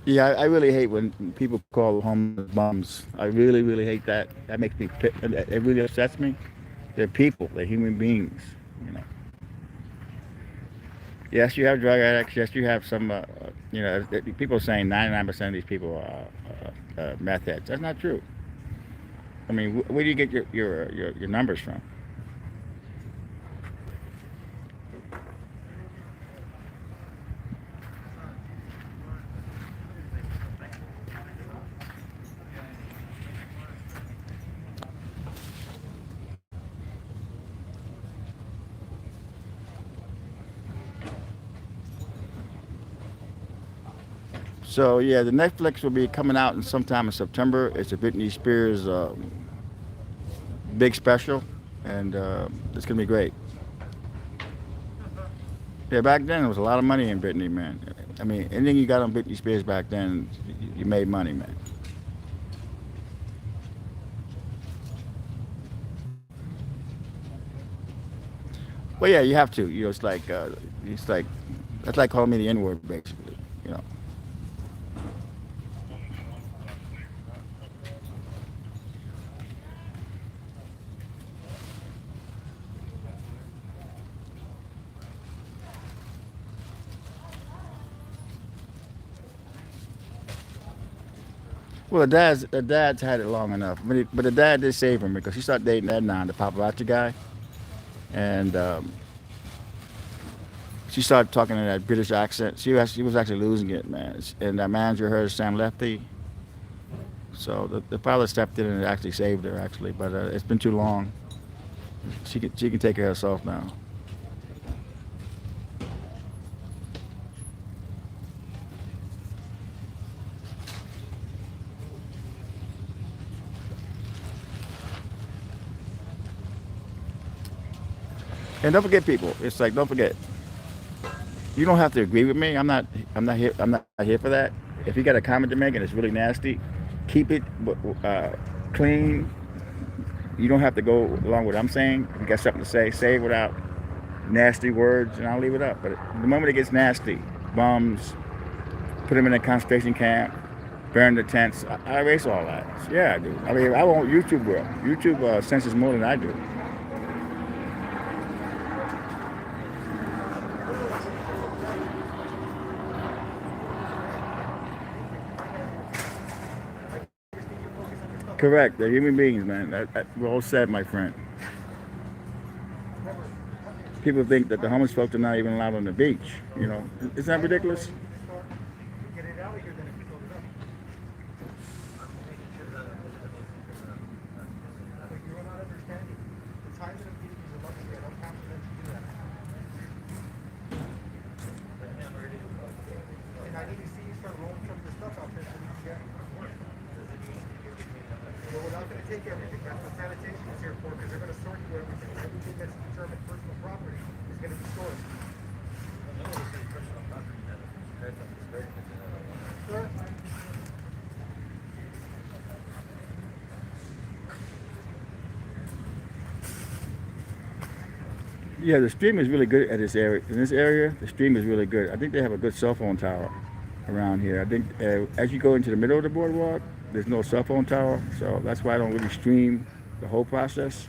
Yeah, I really hate when people call homeless bums. I really, really hate that. That makes me, it really upsets me. They're people. They're human beings. You know. Yes, you have drug addicts. Yes, you have some. People are saying 99% of these people are meth heads. That's not true. I mean, where do you get your numbers from? So yeah, the Netflix will be coming out in sometime in September. It's a Britney Spears big special, and it's gonna be great. Yeah, back then there was a lot of money in Britney, man. I mean, anything you got on Britney Spears back then, you made money, man. Well, yeah, you have to. You know, it's like that's like calling me the N word, basically. You know. Well, the dad's had it long enough, but the dad did save him because he started dating Ednan, the paparazzi guy, and she started talking in that British accent. She was actually losing it, man. And that manager, her Sam Lefty. So the father stepped in and actually saved her, actually. But it's been too long. She can take care of herself now. And don't forget, people. It's like, don't forget. You don't have to agree with me. I'm not here for that. If you got a comment to make and it's really nasty, keep it clean. You don't have to go along with what I'm saying. If you got something to say it without nasty words, and I'll leave it up. But the moment it gets nasty, bums, put them in a concentration camp, burn the tents, I erase all that. Yeah, I do. I mean, I won't YouTube world. YouTube censors more than I do. Correct. They're human beings, man. We're all sad, my friend. People think that the homeless folks are not even allowed on the beach. You know, isn't that ridiculous? Get it out of here, then if you load it up. But you're not understanding. The time that I'm giving you is a luxury. I don't have to let you do that. And I need to see you start rolling some of the stuff out there so we can get it. Well, we're not going to take everything. That's what sanitation is here for, because they're going to sort through everything. Everything that's determined personal property is going to be stored. sir? Yeah, the stream is really good at this area. In this area, the stream is really good. I think they have a good cell phone tower around here. I think as you go into the middle of the boardwalk, there's no cell phone tower, so that's why I don't really stream the whole process.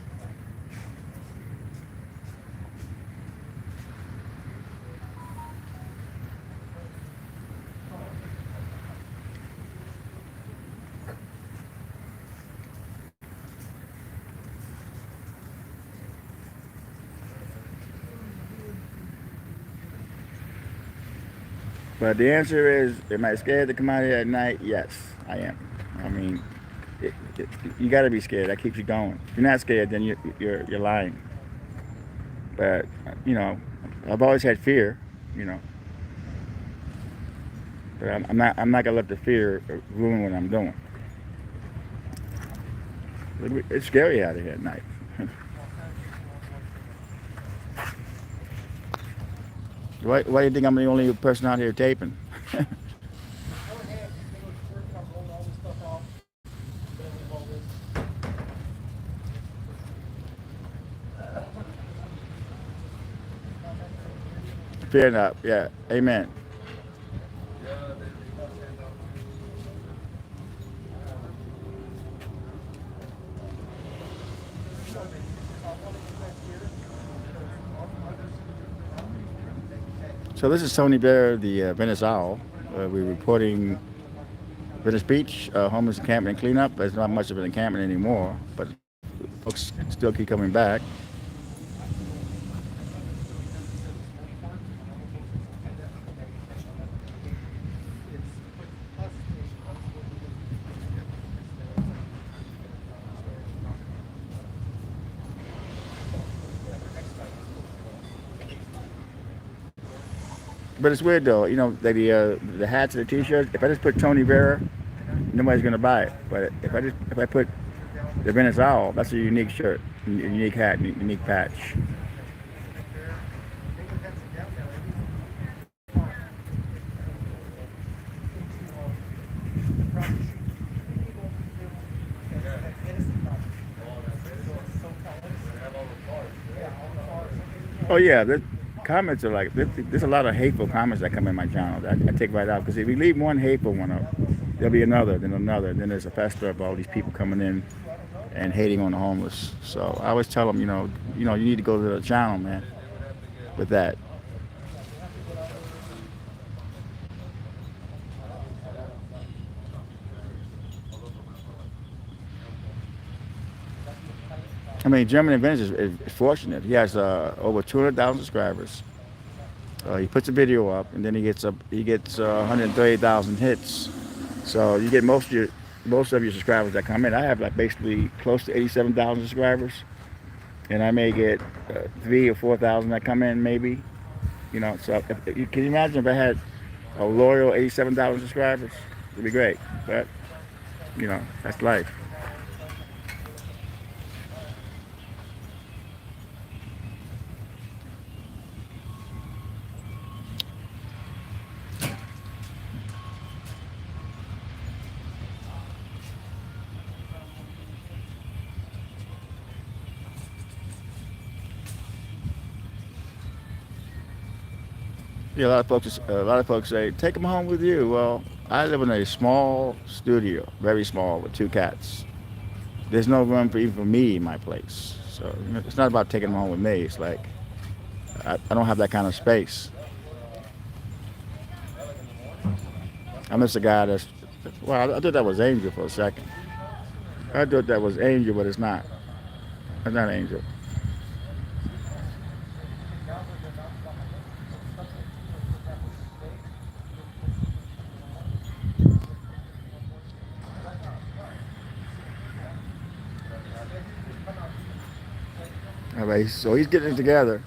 But the answer is, am I scared to come out here at night? Yes, I am. I mean, you got to be scared. That keeps you going. If you're not scared, then you're lying. But you know, I've always had fear. You know, but I'm not gonna let the fear ruin what I'm doing. It's scary out here at night. Why do you think I'm the only person out here taping? Go ahead. They go to work, I'm rolling all this stuff off. Then we roll this. Fear not. Yeah. Amen. So this is Tony Bear, the Venice Owl. We're reporting Venice Beach, homeless encampment and cleanup. There's not much of an encampment anymore, but folks still keep coming back. But it's weird though, you know, the hats and the t-shirts. If I just put Tony Vera, nobody's gonna buy it. But if I put the Venice Owl, that's a unique shirt, a unique hat, unique patch. Oh yeah, the comments are like there's a lot of hateful comments that come in my channel that I take right out, because if you leave one hateful one up, there'll be another, then another, then there's a fester of all these people coming in and hating on the homeless. So I always tell them, you need to go to the channel, man, with that. I mean, German Adventures is fortunate. He has over 200,000 subscribers. He puts a video up, and then he gets 130,000 hits. So you get most of your subscribers that come in. I have like basically close to 87,000 subscribers, and I may get 3,000 or 4,000 that come in, maybe. So can you imagine if I had a loyal 87,000 subscribers? It'd be great. But that's life. Yeah, a lot of folks say, take them home with you. Well, I live in a small studio, very small, with 2 cats. There's no room even for me in my place. So it's not about taking them home with me. It's like I don't have that kind of space. I miss a guy I thought that was Angel for a second. I thought that was Angel, but it's not. It's not Angel. All right, so he's getting it together.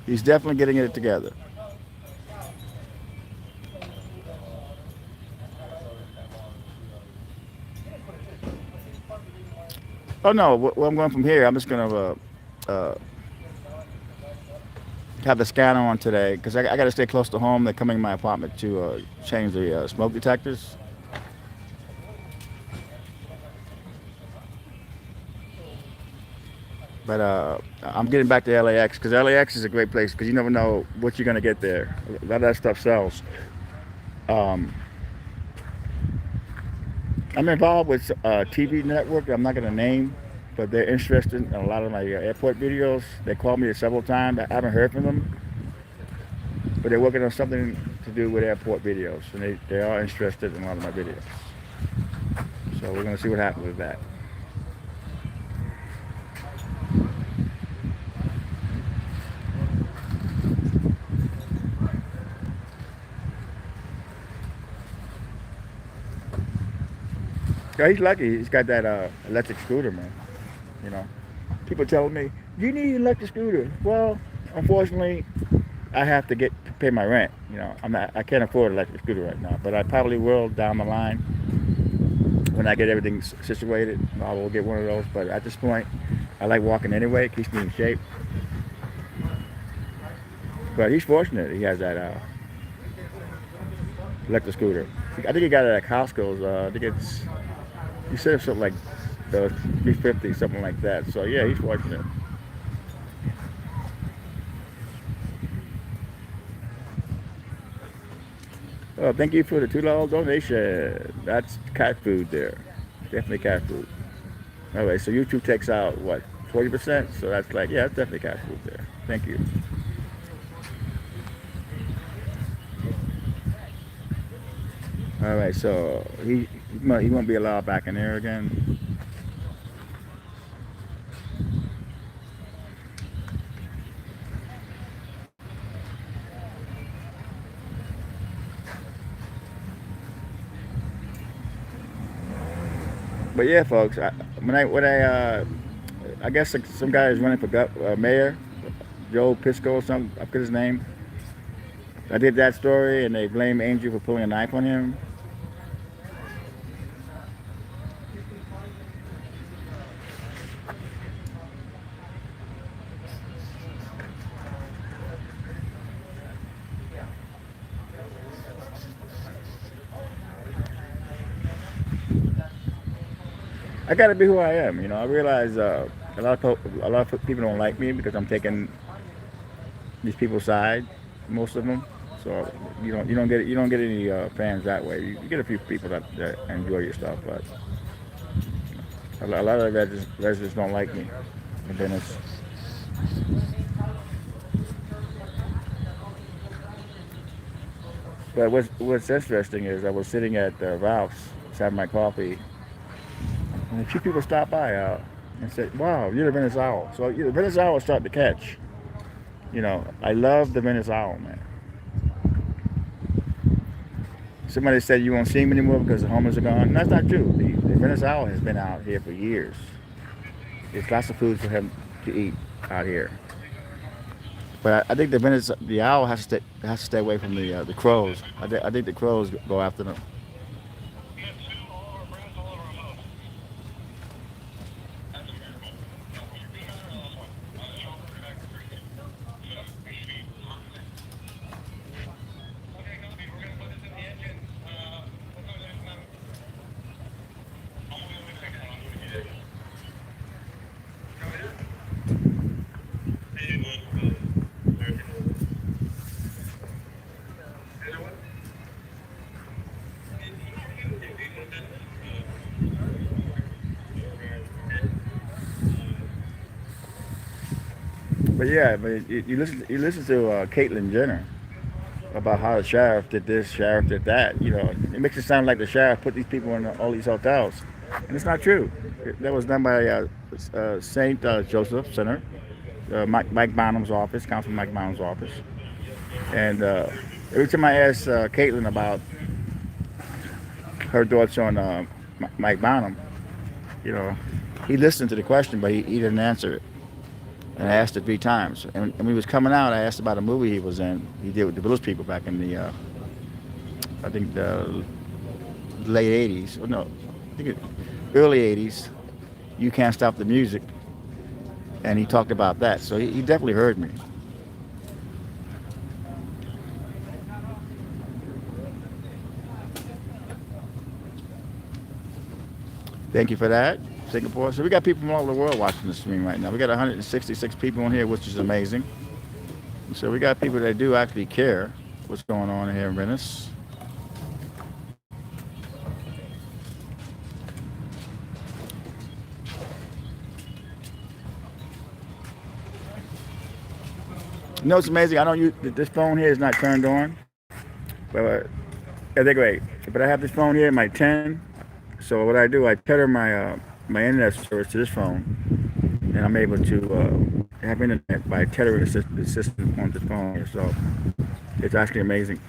He's definitely getting it together. Oh no, where I'm going from here, I'm just gonna have the scanner on today because I got to stay close to home. They're coming to my apartment to change the smoke detectors. But I'm getting back to LAX because LAX is a great place because you never know what you're gonna get there. A lot of that stuff sells. Um, I'm involved with a TV network I'm not gonna name, but they're interested in a lot of my airport videos. They called me several times. I haven't heard from them, but they're working on something to do with airport videos, and they are interested in a lot of my videos. So we're gonna see what happens with that. Yeah, he's lucky. He's got that electric scooter, man. You know, people telling me you need an electric scooter. Well, unfortunately, I have to pay my rent. You know, I can't afford an electric scooter right now, but I probably will down the line when I get everything situated. I will get one of those. But at this point, I like walking anyway. It keeps me in shape. But he's fortunate. He has that electric scooter. I think he got it at Costco's. I think it's he said something like 350, something like that. So yeah, he's fortunate. Thank you for the $2 donation. That's cat food there. Definitely cat food. All right, so YouTube takes out what 40%. So that's like yeah, that's definitely cat food there. Thank you. All right, so he won't be allowed back in there again. But yeah, folks, I guess like, some guy is running for mayor, Joe Pisco or something. I forget his name. I did that story, and they blame Angel for pulling a knife on him. I gotta be who I am. You know, I realize a lot of people don't like me because I'm taking these people's side, most of them. So you don't get any fans that way. You get a few people that enjoy your stuff, but a lot of the residents don't like me in Venice. But what's interesting is I was sitting at Ralph's, having my coffee, and a few people stopped by and said, "Wow, you're the Venice Owl." So the Venice Owl is starting to catch. You know, I love the Venice Owl, man. Somebody said you won't see him anymore because the homeless are gone. That's not true. The Venice Owl has been out here for years. There's lots of food for him to eat out here. But I think the owl has to stay away from the crows. I think the crows go after them. But yeah, you listen to Caitlyn Jenner about how the sheriff did this, sheriff did that. You know, it makes it sound like the sheriff put these people in all these hotels, and it's not true. That was done by Saint Joseph Center, Mike Bonham's office, Councilman Mike Bonham's office. And every time I ask Caitlyn about her thoughts on Mike Bonham, you know, he listened to the question, but he didn't answer it. And I asked it 3 times. And when he was coming out, I asked about a movie he was in. He did with the Village People back in I think the late 80s. Or no, I think early 80s. You Can't Stop the Music. And he talked about that. So he definitely heard me. Thank you for that, Singapore. So we got people from all over the world watching the stream right now. We got 166 people on here, which is amazing. So we got people that do actually care what's going on here in Venice. You know, it's amazing. I don't use this phone here is not turned on, but they're great. But I have this phone here, my 10. So what I do, I tether my internet service to this phone, and I'm able to have internet by tethering the system on the phone here. So it's actually amazing.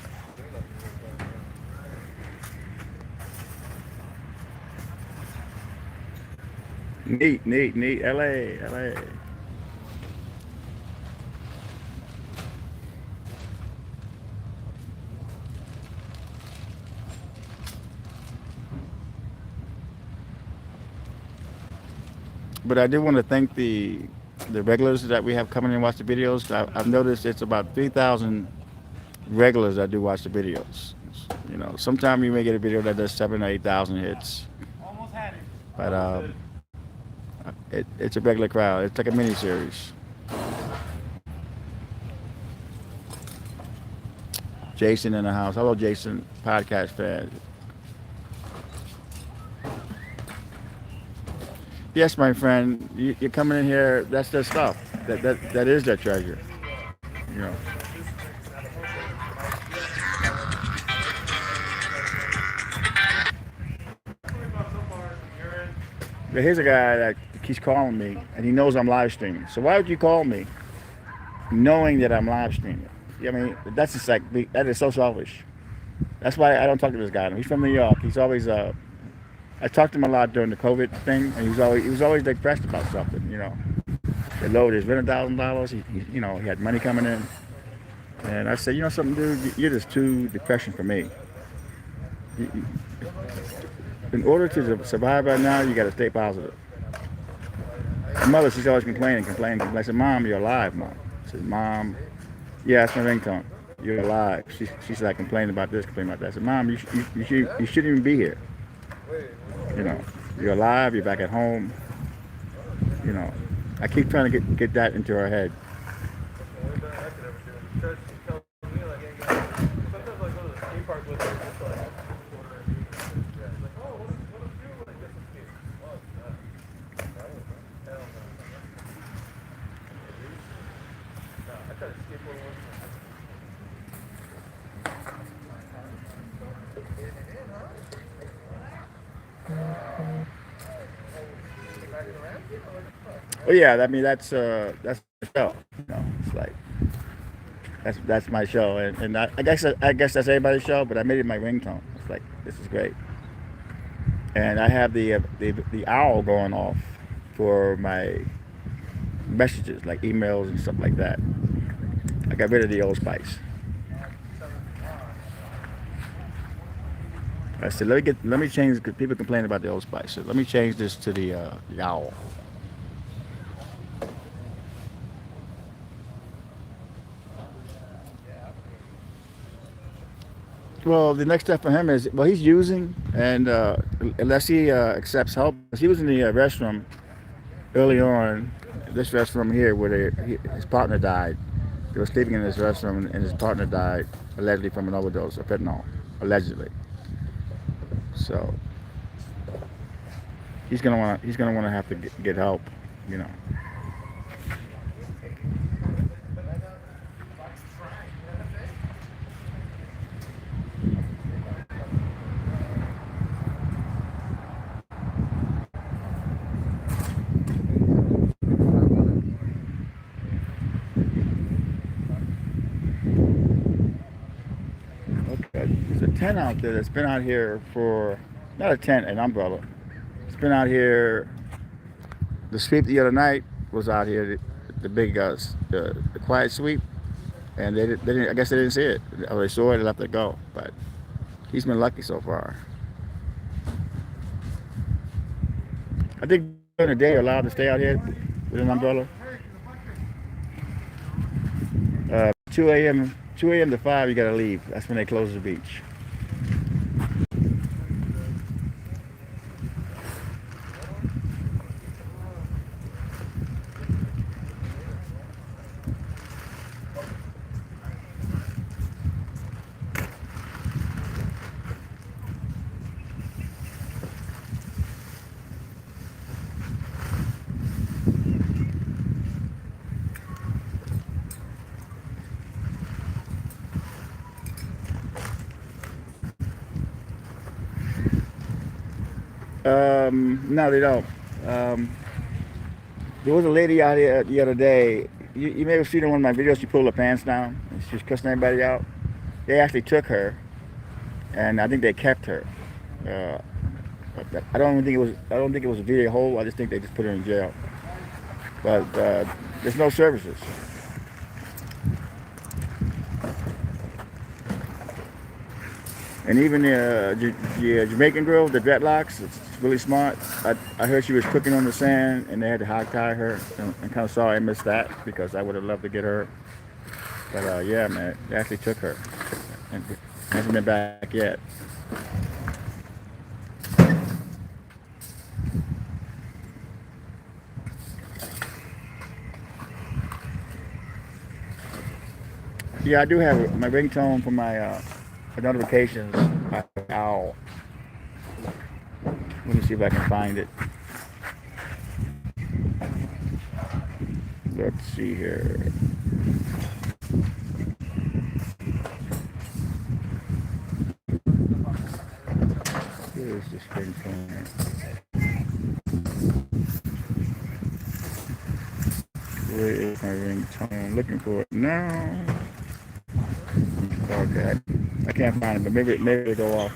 Neat, neat, neat. LA, LA. But I do want to thank the regulars that we have coming and watch the videos. I've noticed it's about 3,000 regulars that do watch the videos. You know, sometimes you may get a video that does 7,000 or 8,000 hits, but it's a regular crowd. It's like a mini series. Jason in the house. Hello, Jason, podcast fan. Yes, my friend, you're coming in here. That's their stuff. That is their treasure. You know. But here's a guy that keeps calling me, and he knows I'm live streaming. So why would you call me, knowing that I'm live streaming? I mean, that's just like that is so selfish. That's why I don't talk to this guy. He's from New York. He's always I talked to him a lot during the COVID thing, and he was always depressed about something. You know, they lowered his $1,000. He had money coming in, and I said, you know something, dude, you're just too depression for me. In order to survive right now, you got to stay positive. My mother, she's always complaining. I said, Mom, you're alive, Mom. I said, Mom, yeah, that's my ringtone. You're alive. She's like complaining about this, complaining about that. I said, Mom, you shouldn't even be here. You know, you're alive. You're back at home. You know, I keep trying to get that into her head. Well, yeah, I mean that's the show. You know, it's like that's my show, and I guess that's everybody's show, but I made it my ringtone. It's like this is great, and I have the owl going off for my messages, like emails and stuff like that. I got rid of the Old Spice. I said let me change because people complain about the Old Spice. So let me change this to the owl. Well, the next step for him is, well, he's using, and unless he accepts help, he was in the restroom early on, this restroom here, where his partner died. They were sleeping in this restroom, and his partner died, allegedly from an overdose of fentanyl, allegedly. So he's gonna want to have to get help, you know. There's a tent out there that's been out here for, not a tent, an umbrella. It's been out here. The sweep the other night was out here, the big the quiet sweep, and they didn't. I guess they didn't see it. Or they saw it and let it go. But he's been lucky so far. I think during the day you're allowed to stay out here with an umbrella. 2 a.m. to 5, you gotta leave. That's when they close the beach. No, they don't. There was a lady out here the other day. You may have seen in one of my videos. She pulled her pants down. And she was cussing everybody out. They actually took her, and I think they kept her. Uh, I don't think it was. I don't think it was a video hold. I just think they just put her in jail. But there's no services. And even the Jamaican girl, the dreadlocks, it's really smart. I heard she was cooking on the sand, and they had to hog tie her. And kind of sorry I missed that because I would have loved to get her. But yeah, man, they actually took her, and hasn't been back yet. Yeah, I do have my ringtone for my notifications. Owl. Let me see if I can find it. Let's see here. Where's this ringtone? Where is my ringtone? I'm looking for it now. Okay, I can't find it, but maybe it'll go off.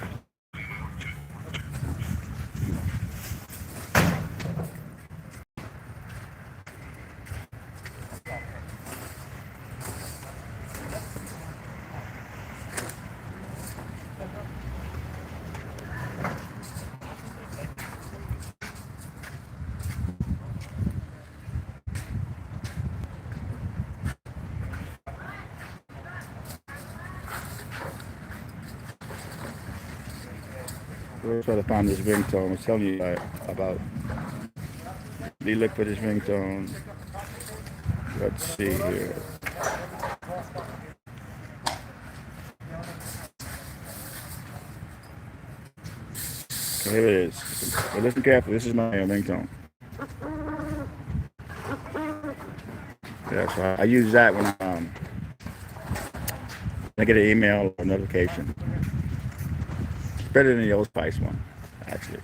We'll try to find this ringtone. I was telling you about. You look for this ringtone. Let's see here. Okay, here it is. So listen carefully. This is my ringtone. Yeah, so I use that when I get an email or notification. It's better than the Old Spice one, actually.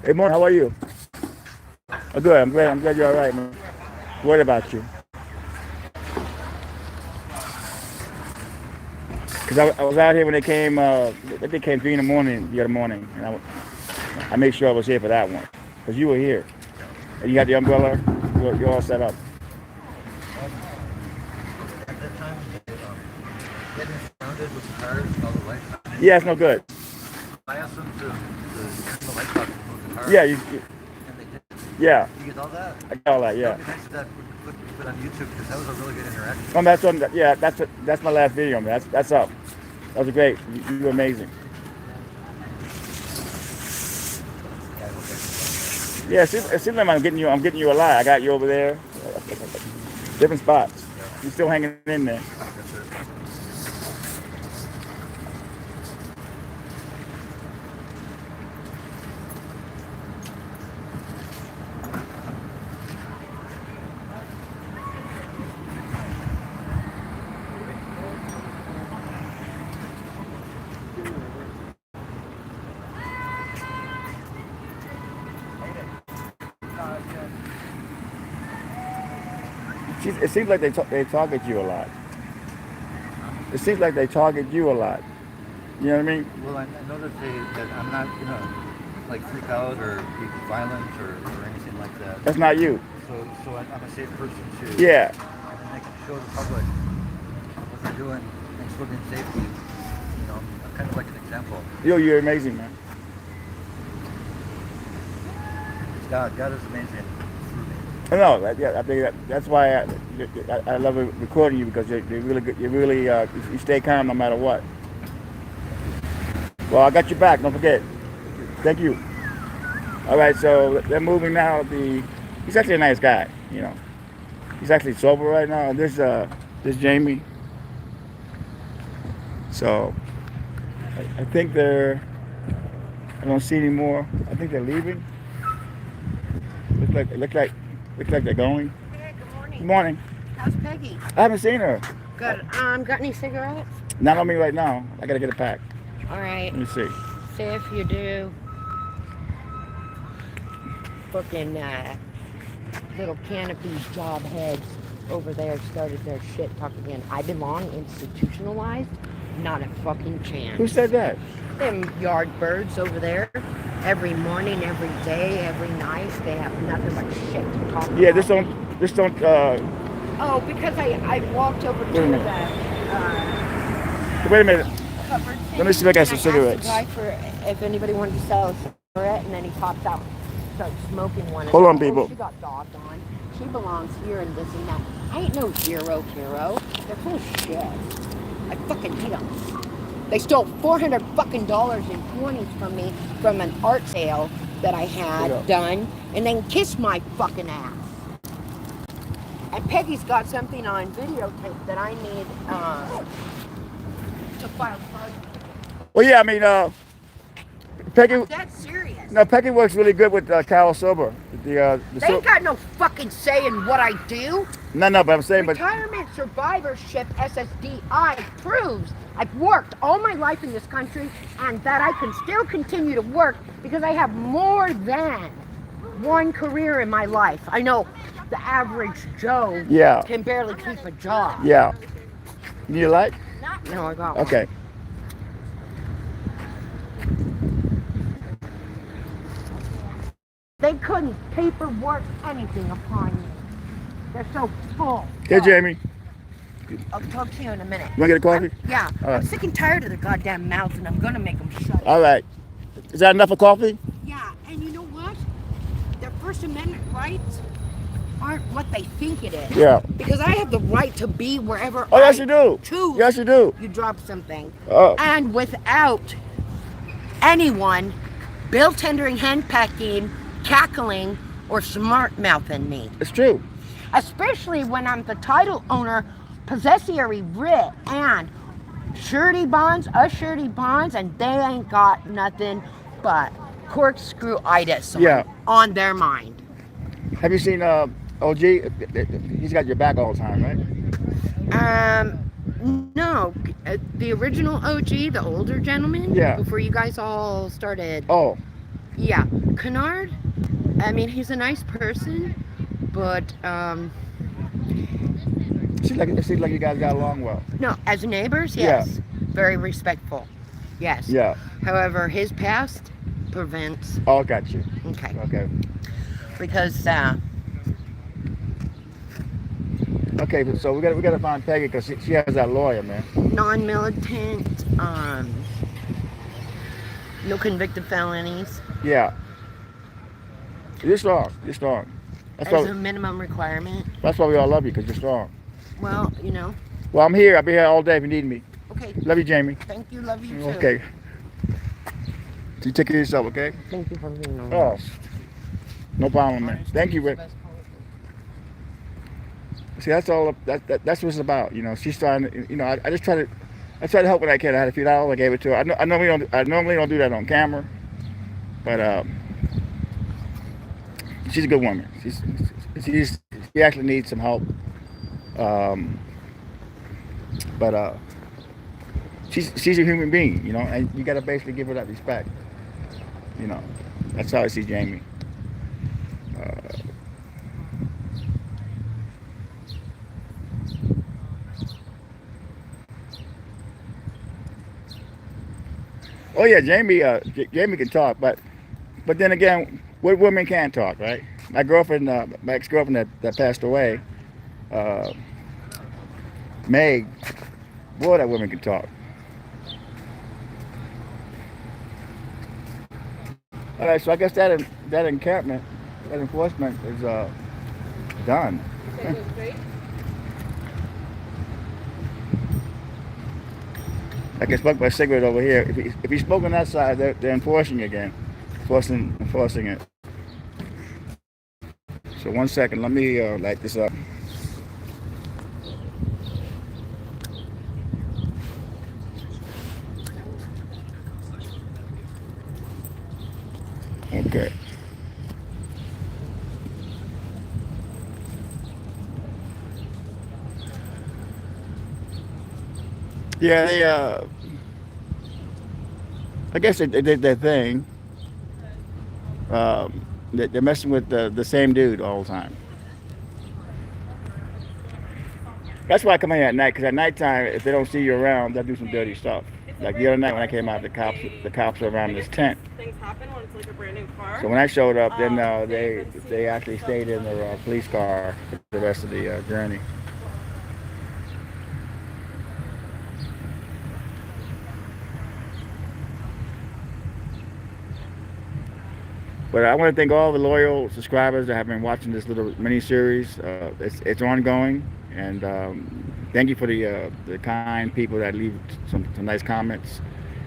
Hey, morning. How are you? Oh, good. I'm glad. I'm glad you're all right, man. Worried about you. Cause I was out here when they came. They came 3 in the morning the other morning, and I made sure I was here for that one. Cause you were here, and you had the umbrella. You're all set up. At that time, getting surrounded with cars and all the lights. Yeah, it's no good. I asked them to turn the lights off and move the cars. Yeah, And they did. yeah. You get all that? I got all that. Yeah. It'd be nice if that would be put on YouTube because that was a really good interaction. Oh, that's one. Yeah, that's my last video, man. That's up. That was great. You were amazing. Yeah, it seems like I'm getting you a lot. I got you over there. Different spots. You're still hanging in there. It seems like they target you a lot. It seems like they target you a lot. You know what I mean? Well, I know that I'm not, like freak out or be violent or anything like that. That's not you. So I'm a safe person too. Yeah. And I can show the public what they're doing and still be in safety. I'm kind of like an example. You're amazing, man. It's God. God is amazing. I know. I think that's why I love recording you because you're really good. You're really you stay calm no matter what. Well, I got your back. Don't forget. Thank you. All right, so they're moving now. He's actually a nice guy. He's actually sober right now. And this Jamie. So I think I don't see any more. I think they're leaving. Looks like they're going. Hey, good morning. Good morning. How's Peggy? I haven't seen her. Good. Got any cigarettes? Not on me right now. I gotta get a pack. All right. Let me see. See if you do. Fucking little canopies job heads over there started their shit talking again. I belong institutionalized, not a fucking chance. Who said that? Them yard birds over there. Every morning, every day, every night, they have nothing but shit to talk about. Yeah, this don't. Oh, because I walked over to Wait a the minute. Wait a minute. covered Let me see if I got some and I asked cigarettes. the guy for if anybody wanted to sell a cigarette, and then he pops out, starts smoking one. Hold on, Oh, people. she got dogged on. She belongs here and this and that. I ain't no hero. They're full of shit. I fucking hate them. They stole $400 fucking in 20s from me from an art sale that I had done, and then kissed my fucking ass. And Peggy's got something on videotape that I need to file charges. Well, yeah, I mean, Peggy. That's serious. No, Peggy works really good with Carol Sober. They ain't got no fucking say in what I do. No, but I'm saying, Retirement survivorship SSDI proves I've worked all my life in this country and that I can still continue to work because I have more than one career in my life. I know the average Joe can barely keep a job. Yeah. You need a light? No, I got one. Okay. They couldn't paperwork anything upon you. They're so full. Hey, Jamie. I'll talk to you in a minute. You want to get a coffee? Yeah. All right. I'm sick and tired of their goddamn mouths, and I'm gonna make them shut up. All right. Is that enough for coffee? Yeah, and you know what? Their First Amendment rights aren't what they think it is. Yeah. Because I have the right to be wherever Oh, yes, you do. choose. Yes, you do. You drop something. Oh. And without anyone bill tendering, henpecking, cackling, or smart mouthing me. It's true. Especially when I'm the title owner, possessory writ, and surety bonds, and they ain't got nothing but corkscrew-itis on their mind. Have you seen OG? He's got your back all the time, right? No. The original OG, the older gentleman? Yeah. Before you guys all started. Oh. Yeah. Kennard, I mean, he's a nice person, but, It seems like you guys got along well. no, as neighbors, yes. Very respectful. Yes. Yeah. However, his past prevents. Oh, got you. Okay. Okay. Because, Okay, so we gotta find Peggy because she has that lawyer, man. non-militant, no convicted felonies. Yeah. You're strong. You're strong. As a minimum requirement. That's why we all love you, because you're strong. Well, you know. Well, I'm here. I'll be here all day if you need me. Okay. Love you, Jamie. Thank you. Love you too. Okay. You take care of yourself, okay? Thank you for being on. Oh, no problem, man. Thank you, Rick. See, that's all. That's what it's about. You know, she's trying to. You know, I try to help when I can. I had a few dollars. I gave it to her. I normally don't do that on camera, but she's a good woman. She actually needs some help. But she's a human being, you know, and you gotta basically give her that respect. You know, that's how I see Jamie. Oh yeah, Jamie can talk, but then again, what women can't talk, right? My girlfriend, my ex-girlfriend that passed away, Meg, boy, that woman can talk. All right, so I guess that encampment, that enforcement is done. I can smoke my cigarette over here. If you smoke on that side, they're enforcing again, enforcing it. So 1 second, let me light this up. Okay. Yeah, I guess they did their thing. They're messing with the same dude all the time. That's why I come in here at night, because at nighttime, if they don't see you around, they'll do some dirty stuff. Like the other night when I came out, the cops were around this tent. Things happen when it's like a brand new car. So when I showed up, then they actually stayed in their police car for the rest of the journey. But I want to thank all the loyal subscribers that have been watching this little mini series. It's ongoing, and thank you for the kind people that leave some nice comments,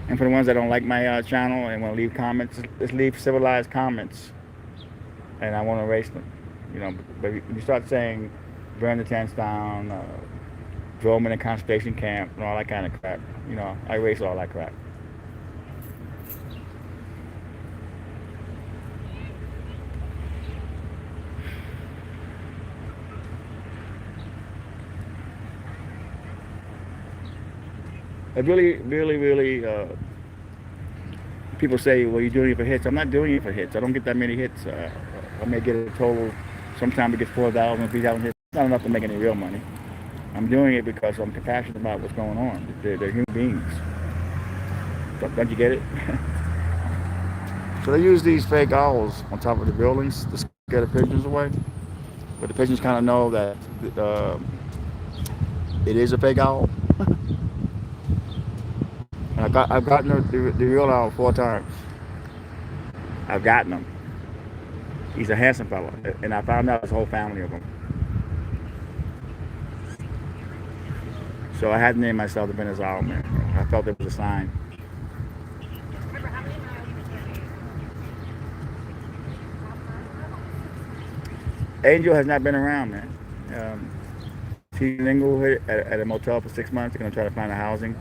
and for the ones that don't like my channel and want to leave comments, just leave civilized comments, and I want to erase them. You know, but when you start saying burn the tents down, throw them in a concentration camp, and all that kind of crap, you know, I erase all that crap. I really, people say, well, you're doing it for hits. I'm not doing it for hits. I don't get that many hits. I may get a total, sometimes it gets 4,000, 3,000 hits. It's not enough to make any real money. I'm doing it because I'm compassionate about what's going on. They're human beings. Don't you get it? So they use these fake owls on top of the buildings to scare the pigeons away. But the pigeons kind of know that it is a fake owl. I've gotten the real owl 4 times. I've gotten him. He's a handsome fellow, and I found out there's a whole family of them. So I had to name myself the Venice Owl Man. I felt it was a sign. Angel has not been around, man. She's in Inglewood at a motel for 6 months. They're gonna try to find a housing.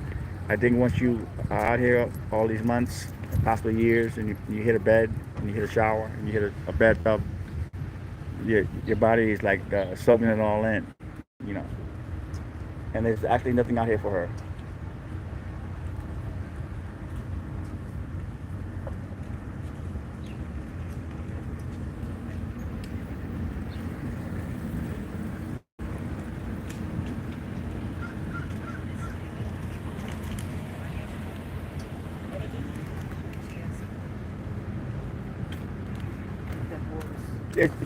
I think once you are out here all these months, possibly years, and you hit a bed, and you hit a shower, and you hit a bathtub, your body is like soaking it all in, you know. And there's actually nothing out here for her.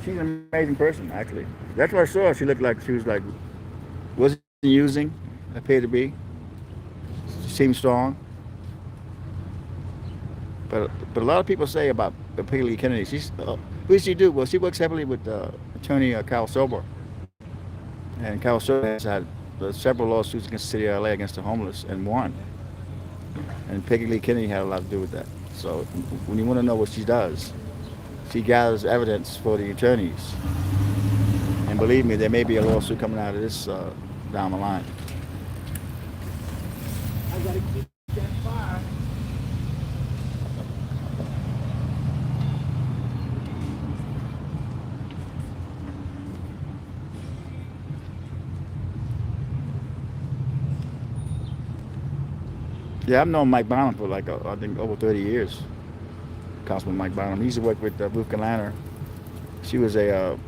She's an amazing person, actually. That's what I saw. She looked like she was like, wasn't using, appeared to be. She seemed strong. But a lot of people say about Peggy Kennedy, what does she do? Well, she works heavily with attorney Carl Sober. And Carl Sober has had several lawsuits against the city of LA against the homeless and won. And Peggy Lee Kennedy had a lot to do with that. So when you want to know what she does, she gathers evidence for the attorneys. And believe me, there may be a lawsuit coming out of this down the line. I gotta keep that fire. Yeah, I've known Mike Bonham for like, I think, over 30 years. Councilman Mike Bonham. He used to work with Ruth Gallanter. She was a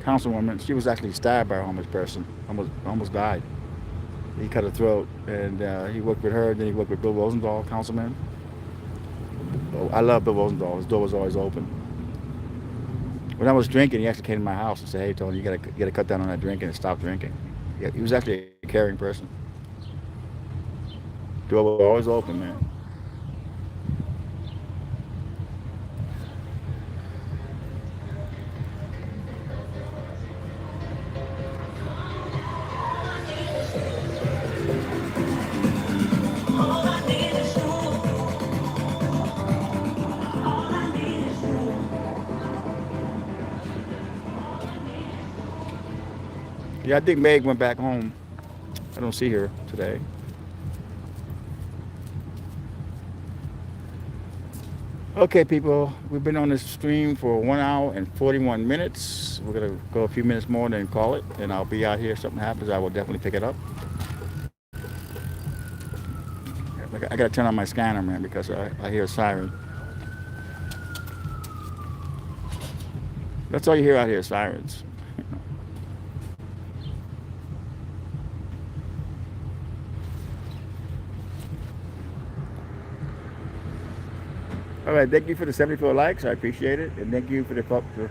councilwoman. She was actually stabbed by a homeless person. Almost died. He cut her throat, and he worked with her. Then he worked with Bill Rosendahl, councilman. I love Bill Rosendahl. His door was always open. When I was drinking, he actually came to my house and said, "Hey, Tony, you gotta cut down on that drinking and stop drinking." Yeah, he was actually a caring person. Door was always open, man. Yeah, I think Meg went back home. I don't see her today. Okay, people, we've been on this stream for 1 hour and 41 minutes. We're gonna go a few minutes more, then call it, and I'll be out here. If something happens, I will definitely pick it up. I gotta turn on my scanner, man, because I hear a siren. That's all you hear out here, sirens. All right, thank you for the 74 likes. I appreciate it, and thank you for the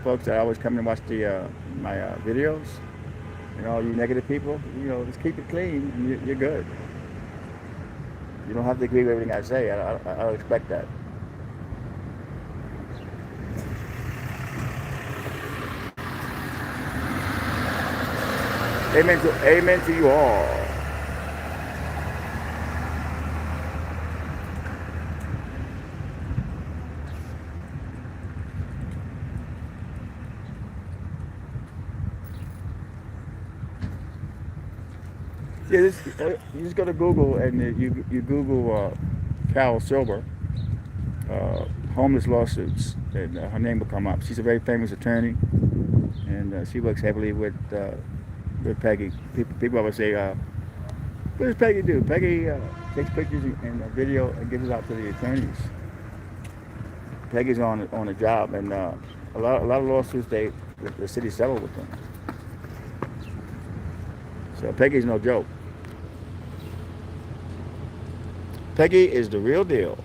folks that always come and watch my videos. And all you negative people, just keep it clean, and you're good. You don't have to agree with everything I say. I don't expect that. Amen to you all. Yeah, you just go to Google and you Google Carol Silver, homeless lawsuits, and her name will come up. She's a very famous attorney, and she works heavily with Peggy. People always say, "What does Peggy do?" Peggy takes pictures and video and gives it out to the attorneys. Peggy's on a job, and a lot of lawsuits the city settled with them. So Peggy's no joke. Peggy is the real deal.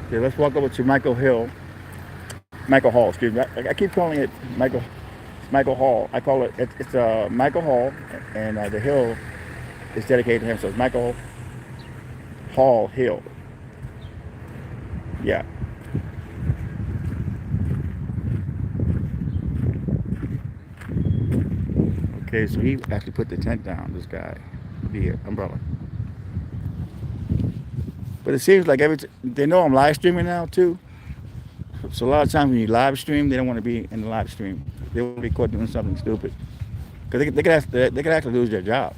Okay, let's walk over to Michael Hall, excuse me. I keep calling it Michael Hall. I call it's Michael Hall, and the hill is dedicated to him. So it's Michael Hall Hill. Yeah. Okay, so he actually put the tent down, this guy, the umbrella. But it seems like they know I'm live streaming now too. So a lot of times when you live stream, they don't want to be in the live stream. They want to be caught doing something stupid. Because they could actually lose their job.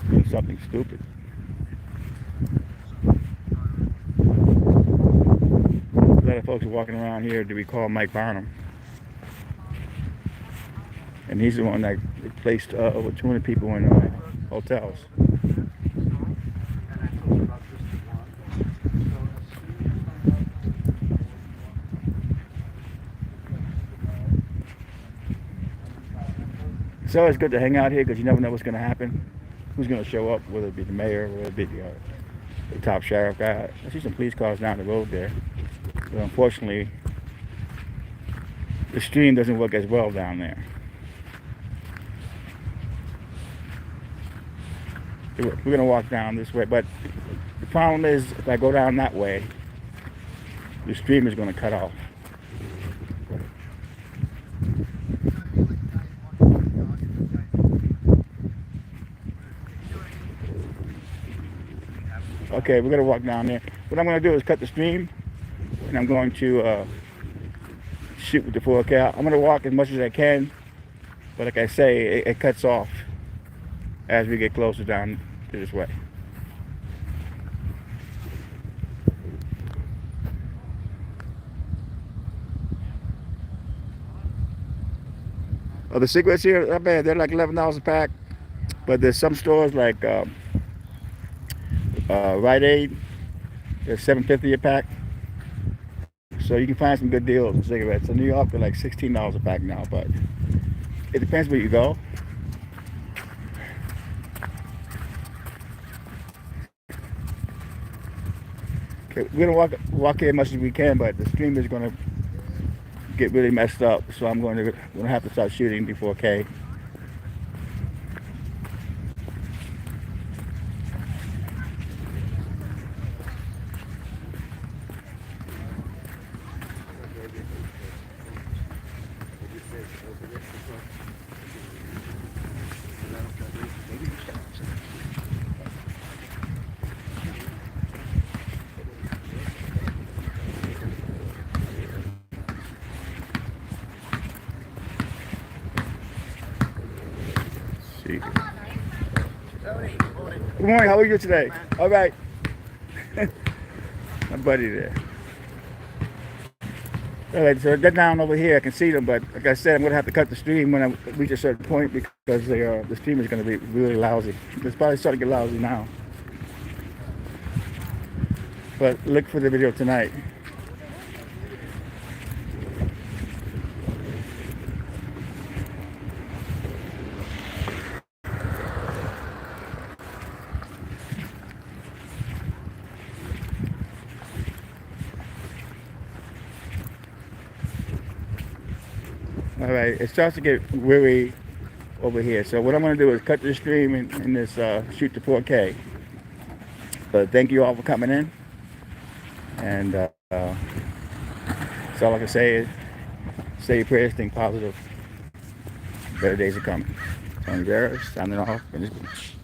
Doing something stupid. A lot of folks are walking around here to be called Mike Barnum. And he's the one that placed over 200 people in hotels. It's always good to hang out here because you never know what's going to happen. Who's going to show up, whether it be the mayor, whether it be the top sheriff guy. I see some police cars down the road there. But unfortunately, the stream doesn't work as well down there. We're going to walk down this way, but the problem is if I go down that way, the stream is going to cut off. Okay, we're going to walk down there. What I'm going to do is cut the stream, and I'm going to shoot with the 4K. I'm going to walk as much as I can, but like I say, it cuts off as we get closer down to this way. Oh, the cigarettes here, not bad. They're like $11 a pack, but there's some stores like Rite Aid, they're $7.50 a pack. So you can find some good deals on cigarettes. In New York, they're like $16 a pack now, but it depends where you go. Okay, we're gonna walk here as much as we can, but the stream is gonna get really messed up. So I'm gonna have to start shooting before K. Good morning, how are you today? All right. My buddy there. All right, so they're down over here. I can see them, but like I said, I'm gonna have to cut the stream when I reach a certain point because the stream is gonna be really lousy. It's probably starting to get lousy now. But look for the video tonight. All right, it starts to get weary over here. So what I'm going to do is cut the stream in this shoot to 4K. But thank you all for coming in. And that's all I can say is say your prayers, think positive. Better days are coming. Tony Veras, signing off. Venice Beach.